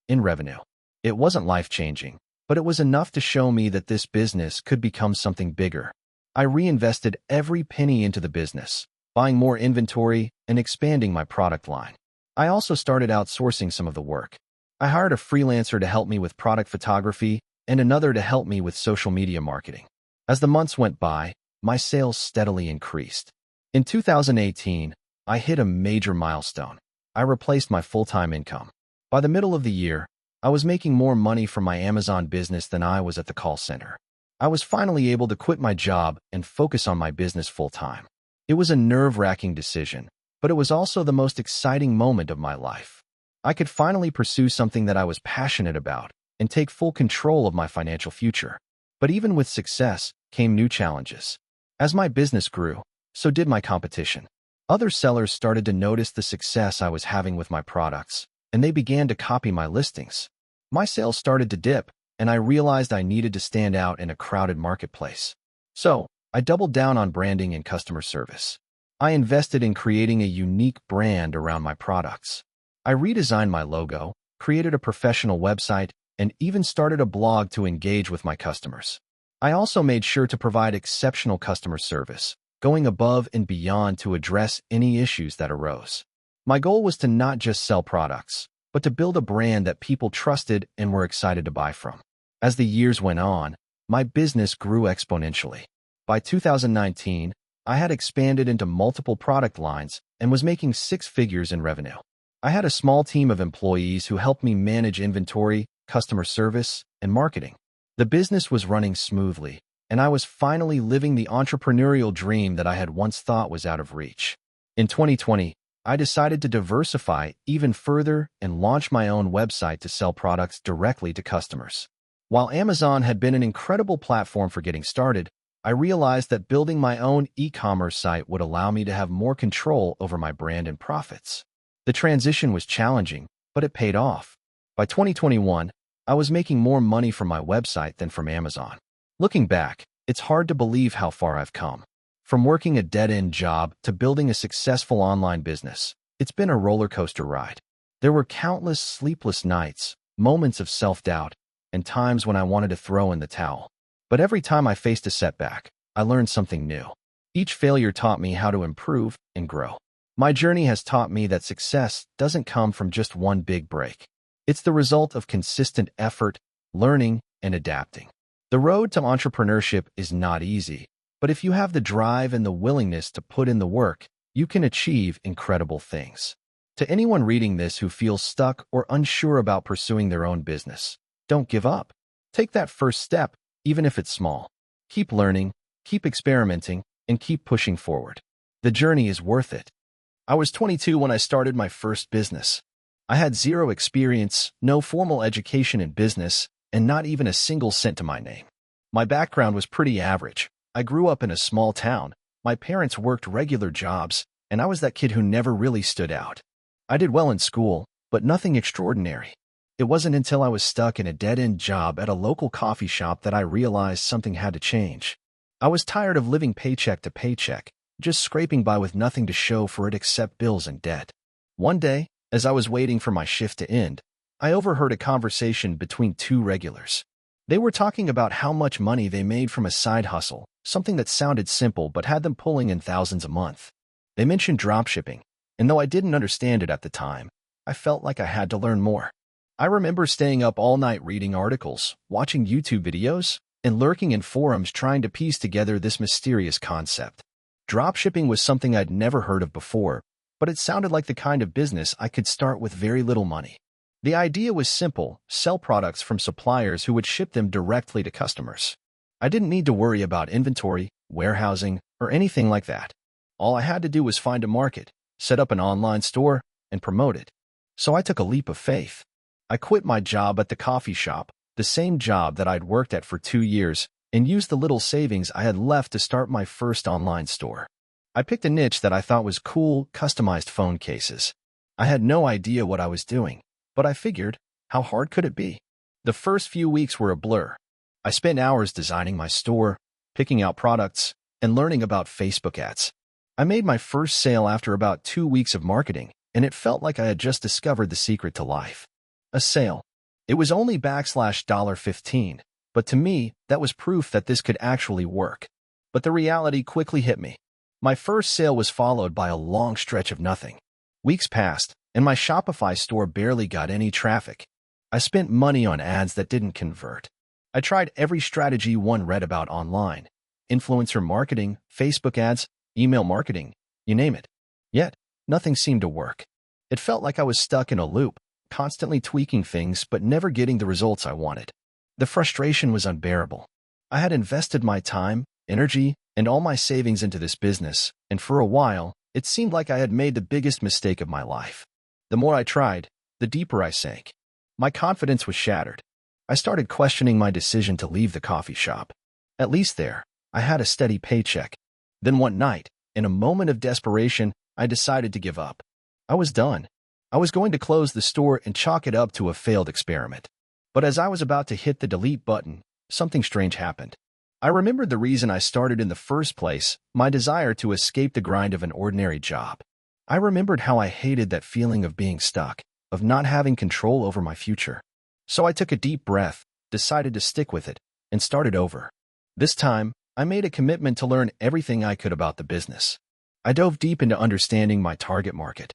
in revenue. It wasn't life-changing, but it was enough to show me that this business could become something bigger. I reinvested every penny into the business, buying more inventory and expanding my product line. I also started outsourcing some of the work. I hired a freelancer to help me with product photography and another to help me with social media marketing. As the months went by, my sales steadily increased. In 2018, I hit a major milestone. I replaced my full-time income. By the middle of the year, I was making more money from my Amazon business than I was at the call center. I was finally able to quit my job and focus on my business full-time. It was a nerve-wracking decision, but it was also the most exciting moment of my life. I could finally pursue something that I was passionate about and take full control of my financial future. But even with success came new challenges. As my business grew, so did my competition. Other sellers started to notice the success I was having with my products, and they began to copy my listings. My sales started to dip, and I realized I needed to stand out in a crowded marketplace. So, I doubled down on branding and customer service. I invested in creating a unique brand around my products. I redesigned my logo, created a professional website, and even started a blog to engage with my customers. I also made sure to provide exceptional customer service, going above and beyond to address any issues that arose. My goal was to not just sell products, but to build a brand that people trusted and were excited to buy from. As the years went on, my business grew exponentially. By 2019, I had expanded into multiple product lines and was making six figures in revenue. I had a small team of employees who helped me manage inventory, customer service, and marketing. The business was running smoothly, and I was finally living the entrepreneurial dream that I had once thought was out of reach. In 2020, I decided to diversify even further and launch my own website to sell products directly to customers. While Amazon had been an incredible platform for getting started, I realized that building my own e-commerce site would allow me to have more control over my brand and profits. The transition was challenging, but it paid off. By 2021, I was making more money from my website than from Amazon. Looking back, it's hard to believe how far I've come. From working a dead-end job to building a successful online business, it's been a roller coaster ride. There were countless sleepless nights, moments of self-doubt, and times when I wanted to throw in the towel. But every time I faced a setback, I learned something new. Each failure taught me how to improve and grow. My journey has taught me that success doesn't come from just one big break. It's the result of consistent effort, learning, and adapting. The road to entrepreneurship is not easy, but if you have the drive and the willingness to put in the work, you can achieve incredible things. To anyone reading this who feels stuck or unsure about pursuing their own business, don't give up. Take that first step, even if it's small. Keep learning, keep experimenting, and keep pushing forward. The journey is worth it. I was 22 when I started my first business. I had zero experience, no formal education in business, and not even a single cent to my name. My background was pretty average. I grew up in a small town. My parents worked regular jobs, and I was that kid who never really stood out. I did well in school, but nothing extraordinary. It wasn't until I was stuck in a dead-end job at a local coffee shop that I realized something had to change. I was tired of living paycheck to paycheck, just scraping by with nothing to show for it except bills and debt. One day, as I was waiting for my shift to end, I overheard a conversation between two regulars. They were talking about how much money they made from a side hustle, something that sounded simple but had them pulling in thousands a month. They mentioned dropshipping, and though I didn't understand it at the time, I felt like I had to learn more. I remember staying up all night reading articles, watching YouTube videos, and lurking in forums trying to piece together this mysterious concept. Dropshipping was something I'd never heard of before, but it sounded like the kind of business I could start with very little money. The idea was simple: sell products from suppliers who would ship them directly to customers. I didn't need to worry about inventory, warehousing, or anything like that. All I had to do was find a market, set up an online store, and promote it. So I took a leap of faith. I quit my job at the coffee shop, the same job that I'd worked at for 2 years, and used the little savings I had left to start my first online store. I picked a niche that I thought was cool: customized phone cases. I had no idea what I was doing, but I figured, how hard could it be? The first few weeks were a blur. I spent hours designing my store, picking out products, and learning about Facebook ads. I made my first sale after about 2 weeks of marketing, and it felt like I had just discovered the secret to life. A sale. It was only $15, but to me, that was proof that this could actually work. But the reality quickly hit me. My first sale was followed by a long stretch of nothing. Weeks passed, and my Shopify store barely got any traffic. I spent money on ads that didn't convert. I tried every strategy one read about online: influencer marketing, Facebook ads, email marketing, you name it. Yet, nothing seemed to work. It felt like I was stuck in a loop, constantly tweaking things but never getting the results I wanted. The frustration was unbearable. I had invested my time, energy, and all my savings into this business, and for a while, it seemed like I had made the biggest mistake of my life. The more I tried, the deeper I sank. My confidence was shattered. I started questioning my decision to leave the coffee shop. At least there, I had a steady paycheck. Then one night, in a moment of desperation, I decided to give up. I was done. I was going to close the store and chalk it up to a failed experiment. But as I was about to hit the delete button, something strange happened. I remembered the reason I started in the first place: my desire to escape the grind of an ordinary job. I remembered how I hated that feeling of being stuck, of not having control over my future. So I took a deep breath, decided to stick with it, and started over. This time, I made a commitment to learn everything I could about the business. I dove deep into understanding my target market.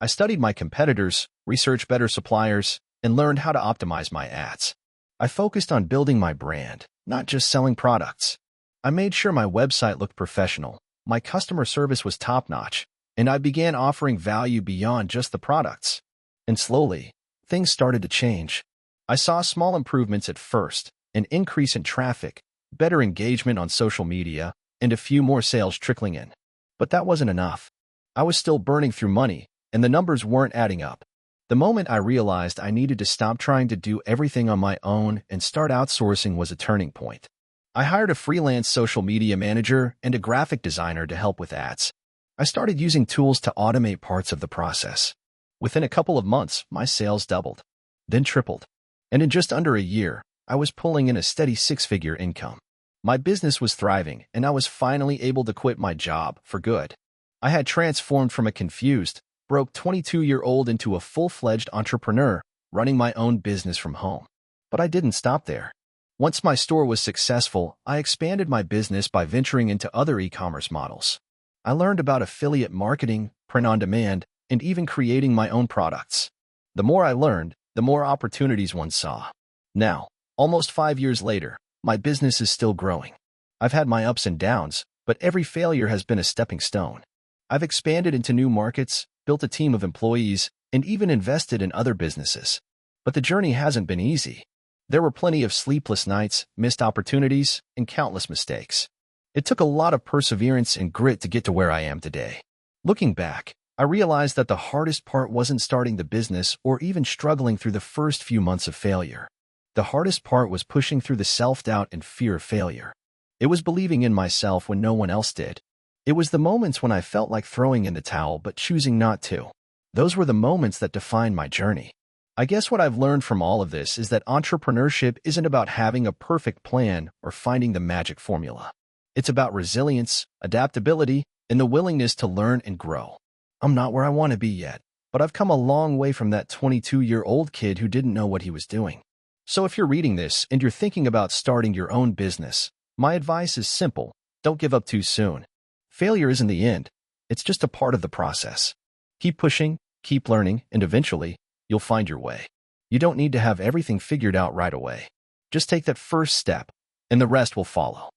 I studied my competitors, researched better suppliers, and learned how to optimize my ads. I focused on building my brand, not just selling products. I made sure my website looked professional, my customer service was top-notch, and I began offering value beyond just the products. And slowly, things started to change. I saw small improvements at first: an increase in traffic, better engagement on social media, and a few more sales trickling in. But that wasn't enough. I was still burning through money, and the numbers weren't adding up. The moment I realized I needed to stop trying to do everything on my own and start outsourcing was a turning point. I hired a freelance social media manager and a graphic designer to help with ads. I started using tools to automate parts of the process. Within a couple of months, my sales doubled, then tripled. And in just under a year, I was pulling in a steady 6-figure income. My business was thriving, and I was finally able to quit my job for good. I had transformed from a confused, broke 22-year-old into a full-fledged entrepreneur, running my own business from home. But I didn't stop there. Once my store was successful, I expanded my business by venturing into other e-commerce models. I learned about affiliate marketing, print on demand, and even creating my own products. The more I learned, the more opportunities one saw. Now, almost 5 years later, my business is still growing. I've had my ups and downs, but every failure has been a stepping stone. I've expanded into new markets, built a team of employees, and even invested in other businesses. But the journey hasn't been easy. There were plenty of sleepless nights, missed opportunities, and countless mistakes. It took a lot of perseverance and grit to get to where I am today. Looking back, I realized that the hardest part wasn't starting the business or even struggling through the first few months of failure. The hardest part was pushing through the self-doubt and fear of failure. It was believing in myself when no one else did. It was the moments when I felt like throwing in the towel but choosing not to. Those were the moments that defined my journey. I guess what I've learned from all of this is that entrepreneurship isn't about having a perfect plan or finding the magic formula. It's about resilience, adaptability, and the willingness to learn and grow. I'm not where I want to be yet, but I've come a long way from that 22-year-old kid who didn't know what he was doing. So if you're reading this and you're thinking about starting your own business, my advice is simple: don't give up too soon. Failure isn't the end. It's just a part of the process. Keep pushing, keep learning, and eventually, you'll find your way. You don't need to have everything figured out right away. Just take that first step, and the rest will follow.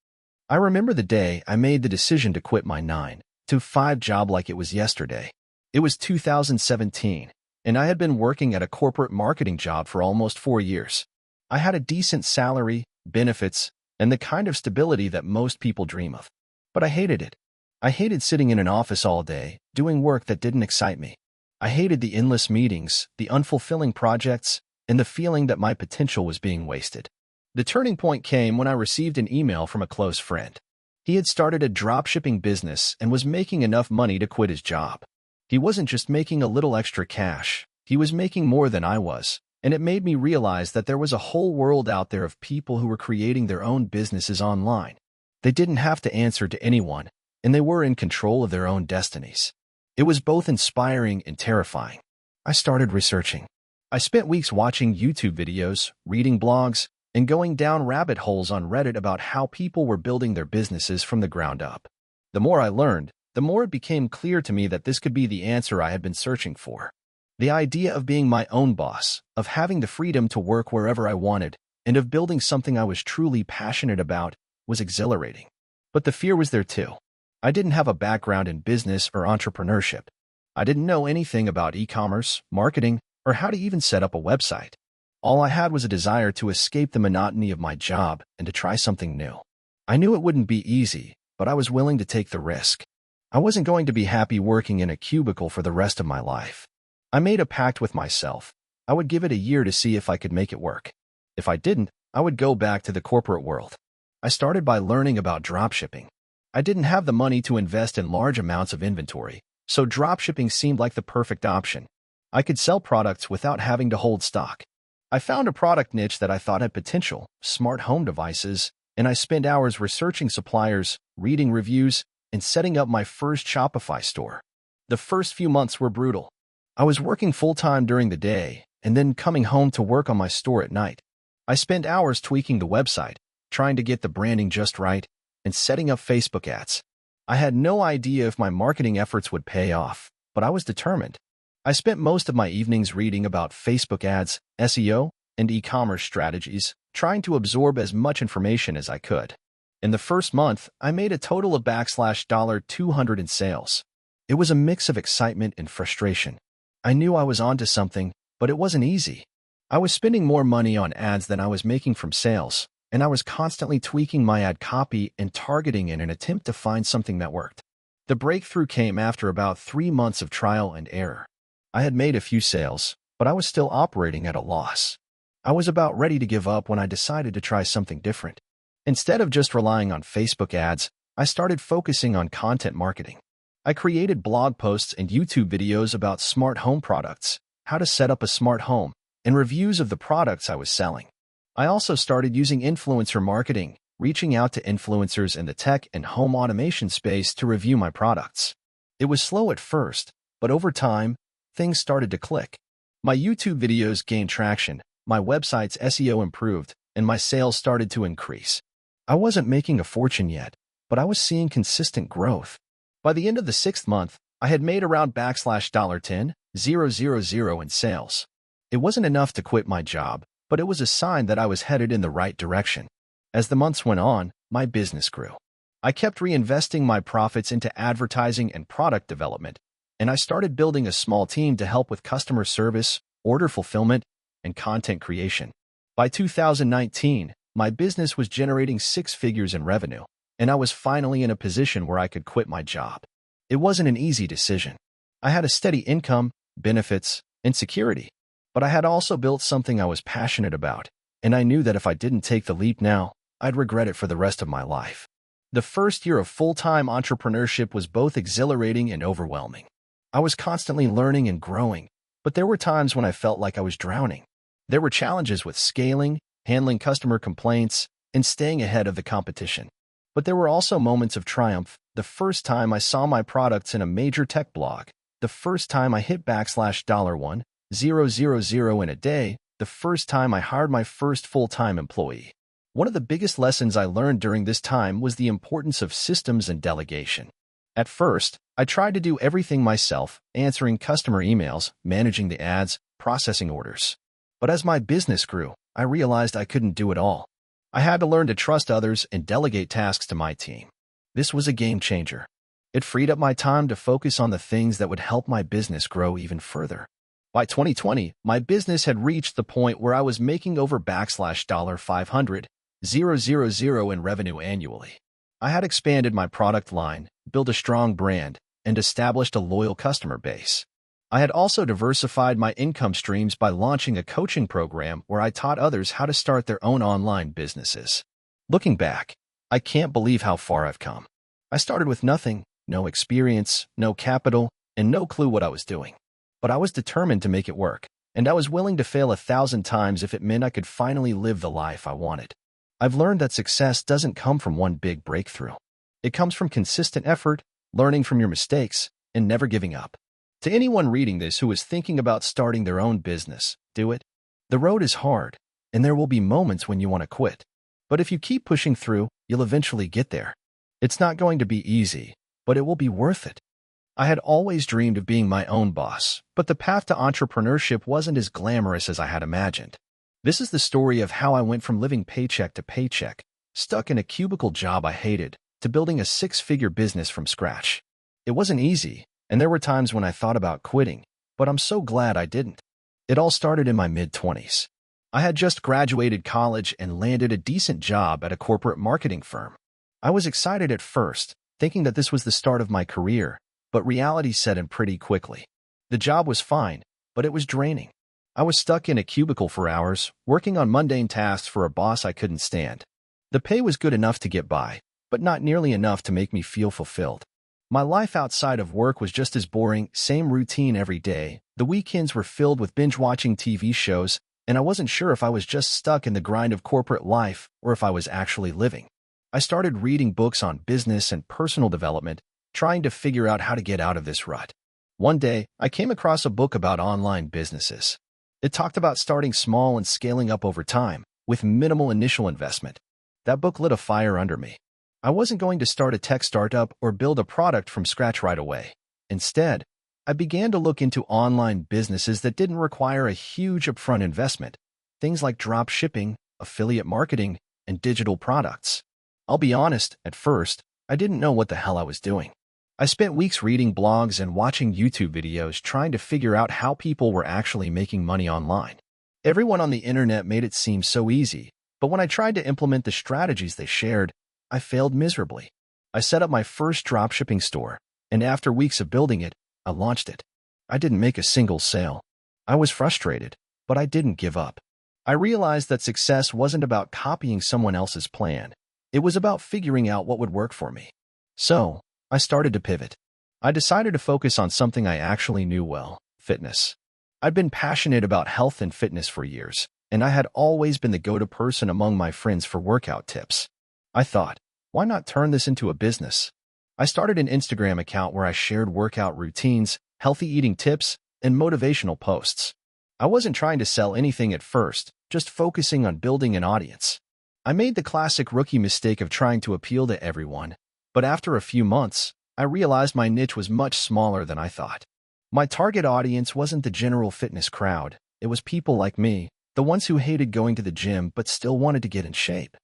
I remember the day I made the decision to quit my 9-to-5 job like it was yesterday. It was 2017, and I had been working at a corporate marketing job for almost 4 years. I had a decent salary, benefits, and the kind of stability that most people dream of. But I hated it. I hated sitting in an office all day, doing work that didn't excite me. I hated the endless meetings, the unfulfilling projects, and the feeling that my potential was being wasted. The turning point came when I received an email from a close friend. He had started a dropshipping business and was making enough money to quit his job. He wasn't just making a little extra cash, he was making more than I was, and it made me realize that there was a whole world out there of people who were creating their own businesses online. They didn't have to answer to anyone, and they were in control of their own destinies. It was both inspiring and terrifying. I started researching. I spent weeks watching YouTube videos, reading blogs, and going down rabbit holes on Reddit about how people were building their businesses from the ground up. The more I learned, the more it became clear to me that this could be the answer I had been searching for. The idea of being my own boss, of having the freedom to work wherever I wanted, and of building something I was truly passionate about was exhilarating. But the fear was there too. I didn't have a background in business or entrepreneurship. I didn't know anything about e-commerce, marketing, or how to even set up a website. All I had was a desire to escape the monotony of my job and to try something new. I knew it wouldn't be easy, but I was willing to take the risk. I wasn't going to be happy working in a cubicle for the rest of my life. I made a pact with myself. I would give it a year to see if I could make it work. If I didn't, I would go back to the corporate world. I started by learning about dropshipping. I didn't have the money to invest in large amounts of inventory, so dropshipping seemed like the perfect option. I could sell products without having to hold stock. I found a product niche that I thought had potential: smart home devices, and I spent hours researching suppliers, reading reviews, and setting up my first Shopify store. The first few months were brutal. I was working full-time during the day and then coming home to work on my store at night. I spent hours tweaking the website, trying to get the branding just right, and setting up Facebook ads. I had no idea if my marketing efforts would pay off, but I was determined. I spent most of my evenings reading about Facebook ads, SEO, and e-commerce strategies, trying to absorb as much information as I could. In the first month, I made a total of $200 in sales. It was a mix of excitement and frustration. I knew I was onto something, but it wasn't easy. I was spending more money on ads than I was making from sales, and I was constantly tweaking my ad copy and targeting in an attempt to find something that worked. The breakthrough came after about 3 months of trial and error. I had made a few sales, but I was still operating at a loss. I was about ready to give up when I decided to try something different. Instead of just relying on Facebook ads, I started focusing on content marketing. I created blog posts and YouTube videos about smart home products, how to set up a smart home, and reviews of the products I was selling. I also started using influencer marketing, reaching out to influencers in the tech and home automation space to review my products. It was slow at first, but over time, things started to click. My YouTube videos gained traction, my website's SEO improved, and my sales started to increase. I wasn't making a fortune yet, but I was seeing consistent growth. By the end of the 6th month, I had made around $10,000 in sales. It wasn't enough to quit my job, but it was a sign that I was headed in the right direction. As the months went on, my business grew. I kept reinvesting my profits into advertising and product development, and I started building a small team to help with customer service, order fulfillment, and content creation. By 2019, my business was generating 6 figures in revenue, and I was finally in a position where I could quit my job. It wasn't an easy decision. I had a steady income, benefits, and security, but I had also built something I was passionate about, and I knew that if I didn't take the leap now, I'd regret it for the rest of my life. The first year of full-time entrepreneurship was both exhilarating and overwhelming. I was constantly learning and growing, But there were times when I felt like I was drowning. There were challenges with scaling, handling customer complaints, and staying ahead of the competition. But there were also moments of triumph. The first time I saw my products in a major tech blog, the first time I hit $1,000 in a day, the first time I hired my first full-time employee. One of the biggest lessons I learned during this time was the importance of systems and delegation. At first, I tried to do everything myself, answering customer emails, managing the ads, processing orders. But as my business grew, I realized I couldn't do it all. I had to learn to trust others and delegate tasks to my team. This was a game changer. It freed up my time to focus on the things that would help my business grow even further. By 2020, my business had reached the point where I was making over $500,000 in revenue annually. I had expanded my product line, built a strong brand, and established a loyal customer base. I had also diversified my income streams by launching a coaching program where I taught others how to start their own online businesses. Looking back, I can't believe how far I've come. I started with nothing, no experience, no capital, and no clue what I was doing. But I was determined to make it work, and I was willing to fail 1,000 times if it meant I could finally live the life I wanted. I've learned that success doesn't come from one big breakthrough. It comes from consistent effort, learning from your mistakes, and never giving up. To anyone reading this who is thinking about starting their own business, do it. The road is hard, and there will be moments when you want to quit. But if you keep pushing through, you'll eventually get there. It's not going to be easy, but it will be worth it. I had always dreamed of being my own boss, but the path to entrepreneurship wasn't as glamorous as I had imagined. This is the story of how I went from living paycheck to paycheck, stuck in a cubicle job I hated, to building a six-figure business from scratch. It wasn't easy, and there were times when I thought about quitting, but I'm so glad I didn't. It all started in my mid-20s. I had just graduated college and landed a decent job at a corporate marketing firm. I was excited at first, thinking that this was the start of my career, but reality set in pretty quickly. The job was fine, but it was draining. I was stuck in a cubicle for hours, working on mundane tasks for a boss I couldn't stand. The pay was good enough to get by, but not nearly enough to make me feel fulfilled. My life outside of work was just as boring, same routine every day. The weekends were filled with binge-watching TV shows, and I wasn't sure if I was just stuck in the grind of corporate life or if I was actually living. I started reading books on business and personal development, trying to figure out how to get out of this rut. One day, I came across a book about online businesses. It talked about starting small and scaling up over time, with minimal initial investment. That book lit a fire under me. I wasn't going to start a tech startup or build a product from scratch right away. Instead, I began to look into online businesses that didn't require a huge upfront investment, things like drop shipping, affiliate marketing, and digital products. I'll be honest, at first, I didn't know what the hell I was doing. I spent weeks reading blogs and watching YouTube videos trying to figure out how people were actually making money online. Everyone on the internet made it seem so easy, but when I tried to implement the strategies they shared, I failed miserably. I set up my first dropshipping store, and after weeks of building it, I launched it. I didn't make a single sale. I was frustrated, but I didn't give up. I realized that success wasn't about copying someone else's plan. It was about figuring out what would work for me. So, I started to pivot. I decided to focus on something I actually knew well, fitness. I'd been passionate about health and fitness for years, and I had always been the go-to person among my friends for workout tips. I thought, why not turn this into a business? I started an Instagram account where I shared workout routines, healthy eating tips, and motivational posts. I wasn't trying to sell anything at first, just focusing on building an audience. I made the classic rookie mistake of trying to appeal to everyone, but after a few months, I realized my niche was much smaller than I thought. My target audience wasn't the general fitness crowd. It was people like me, the ones who hated going to the gym but still wanted to get in shape.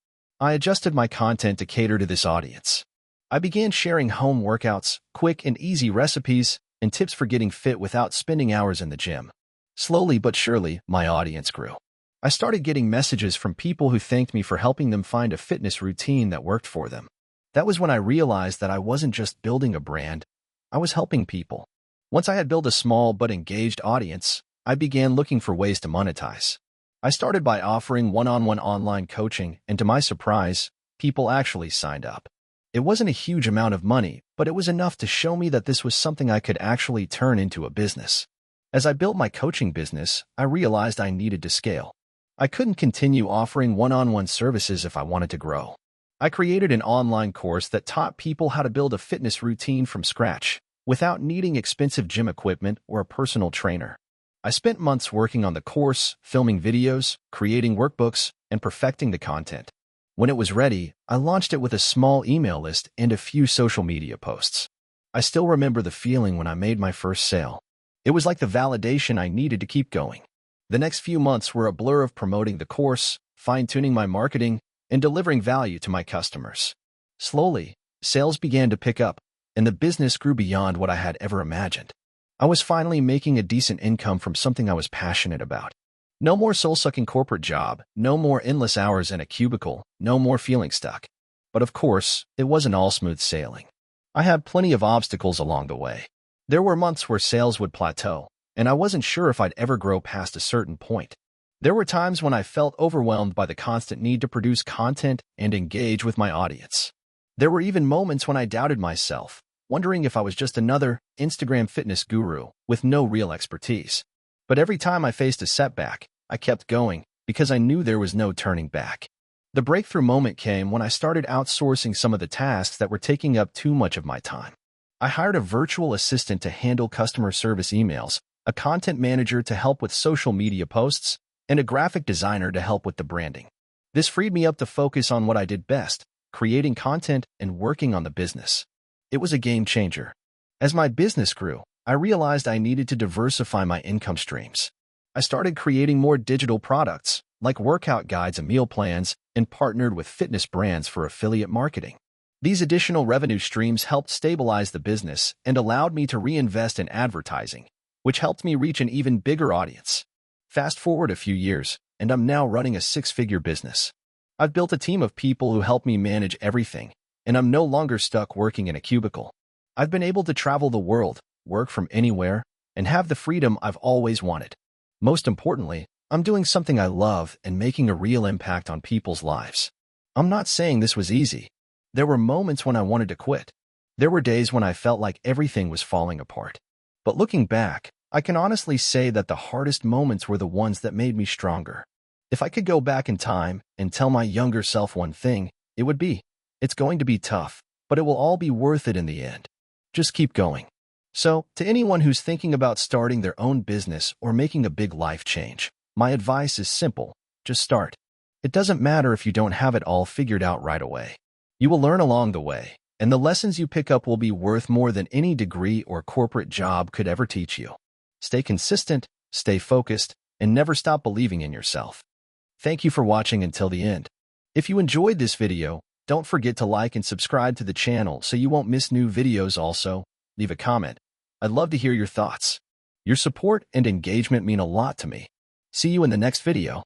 I adjusted my content to cater to this audience. I began sharing home workouts, quick and easy recipes, and tips for getting fit without spending hours in the gym. Slowly but surely, my audience grew. I started getting messages from people who thanked me for helping them find a fitness routine that worked for them. That was when I realized that I wasn't just building a brand, I was helping people. Once I had built a small but engaged audience, I began looking for ways to monetize. I started by offering one-on-one online coaching, and to my surprise, people actually signed up. It wasn't a huge amount of money, but it was enough to show me that this was something I could actually turn into a business. As I built my coaching business, I realized I needed to scale. I couldn't continue offering one-on-one services if I wanted to grow. I created an online course that taught people how to build a fitness routine from scratch without needing expensive gym equipment or a personal trainer. I spent months working on the course, filming videos, creating workbooks, and perfecting the content. When it was ready, I launched it with a small email list and a few social media posts. I still remember the feeling when I made my first sale. It was like the validation I needed to keep going. The next few months were a blur of promoting the course, fine-tuning my marketing, and delivering value to my customers. Slowly, sales began to pick up, and the business grew beyond what I had ever imagined. I was finally making a decent income from something I was passionate about. No more soul-sucking corporate job, no more endless hours in a cubicle, no more feeling stuck. But of course, it wasn't all smooth sailing. I had plenty of obstacles along the way. There were months where sales would plateau, and I wasn't sure if I'd ever grow past a certain point. There were times when I felt overwhelmed by the constant need to produce content and engage with my audience. There were even moments when I doubted myself, wondering if I was just another Instagram fitness guru with no real expertise. But every time I faced a setback, I kept going because I knew there was no turning back. The breakthrough moment came when I started outsourcing some of the tasks that were taking up too much of my time. I hired a virtual assistant to handle customer service emails, a content manager to help with social media posts, and a graphic designer to help with the branding. This freed me up to focus on what I did best, creating content and working on the business. It was a game changer. As my business grew, I realized I needed to diversify my income streams. I started creating more digital products, like workout guides and meal plans, and partnered with fitness brands for affiliate marketing. These additional revenue streams helped stabilize the business and allowed me to reinvest in advertising, which helped me reach an even bigger audience. Fast forward a few years, and I'm now running a six-figure business. I've built a team of people who help me manage everything, and I'm no longer stuck working in a cubicle. I've been able to travel the world, work from anywhere, and have the freedom I've always wanted. Most importantly, I'm doing something I love and making a real impact on people's lives. I'm not saying this was easy. There were moments when I wanted to quit. There were days when I felt like everything was falling apart. But looking back, I can honestly say that the hardest moments were the ones that made me stronger. If I could go back in time and tell my younger self one thing, it would be, it's going to be tough, but it will all be worth it in the end. Just keep going. So, to anyone who's thinking about starting their own business or making a big life change, my advice is simple: just start. It doesn't matter if you don't have it all figured out right away. You will learn along the way, and the lessons you pick up will be worth more than any degree or corporate job could ever teach you. Stay consistent, stay focused, and never stop believing in yourself. Thank you for watching until the end. If you enjoyed this video, don't forget to like and subscribe to the channel so you won't miss new videos. Also, leave a comment. I'd love to hear your thoughts. Your support and engagement mean a lot to me. See you in the next video.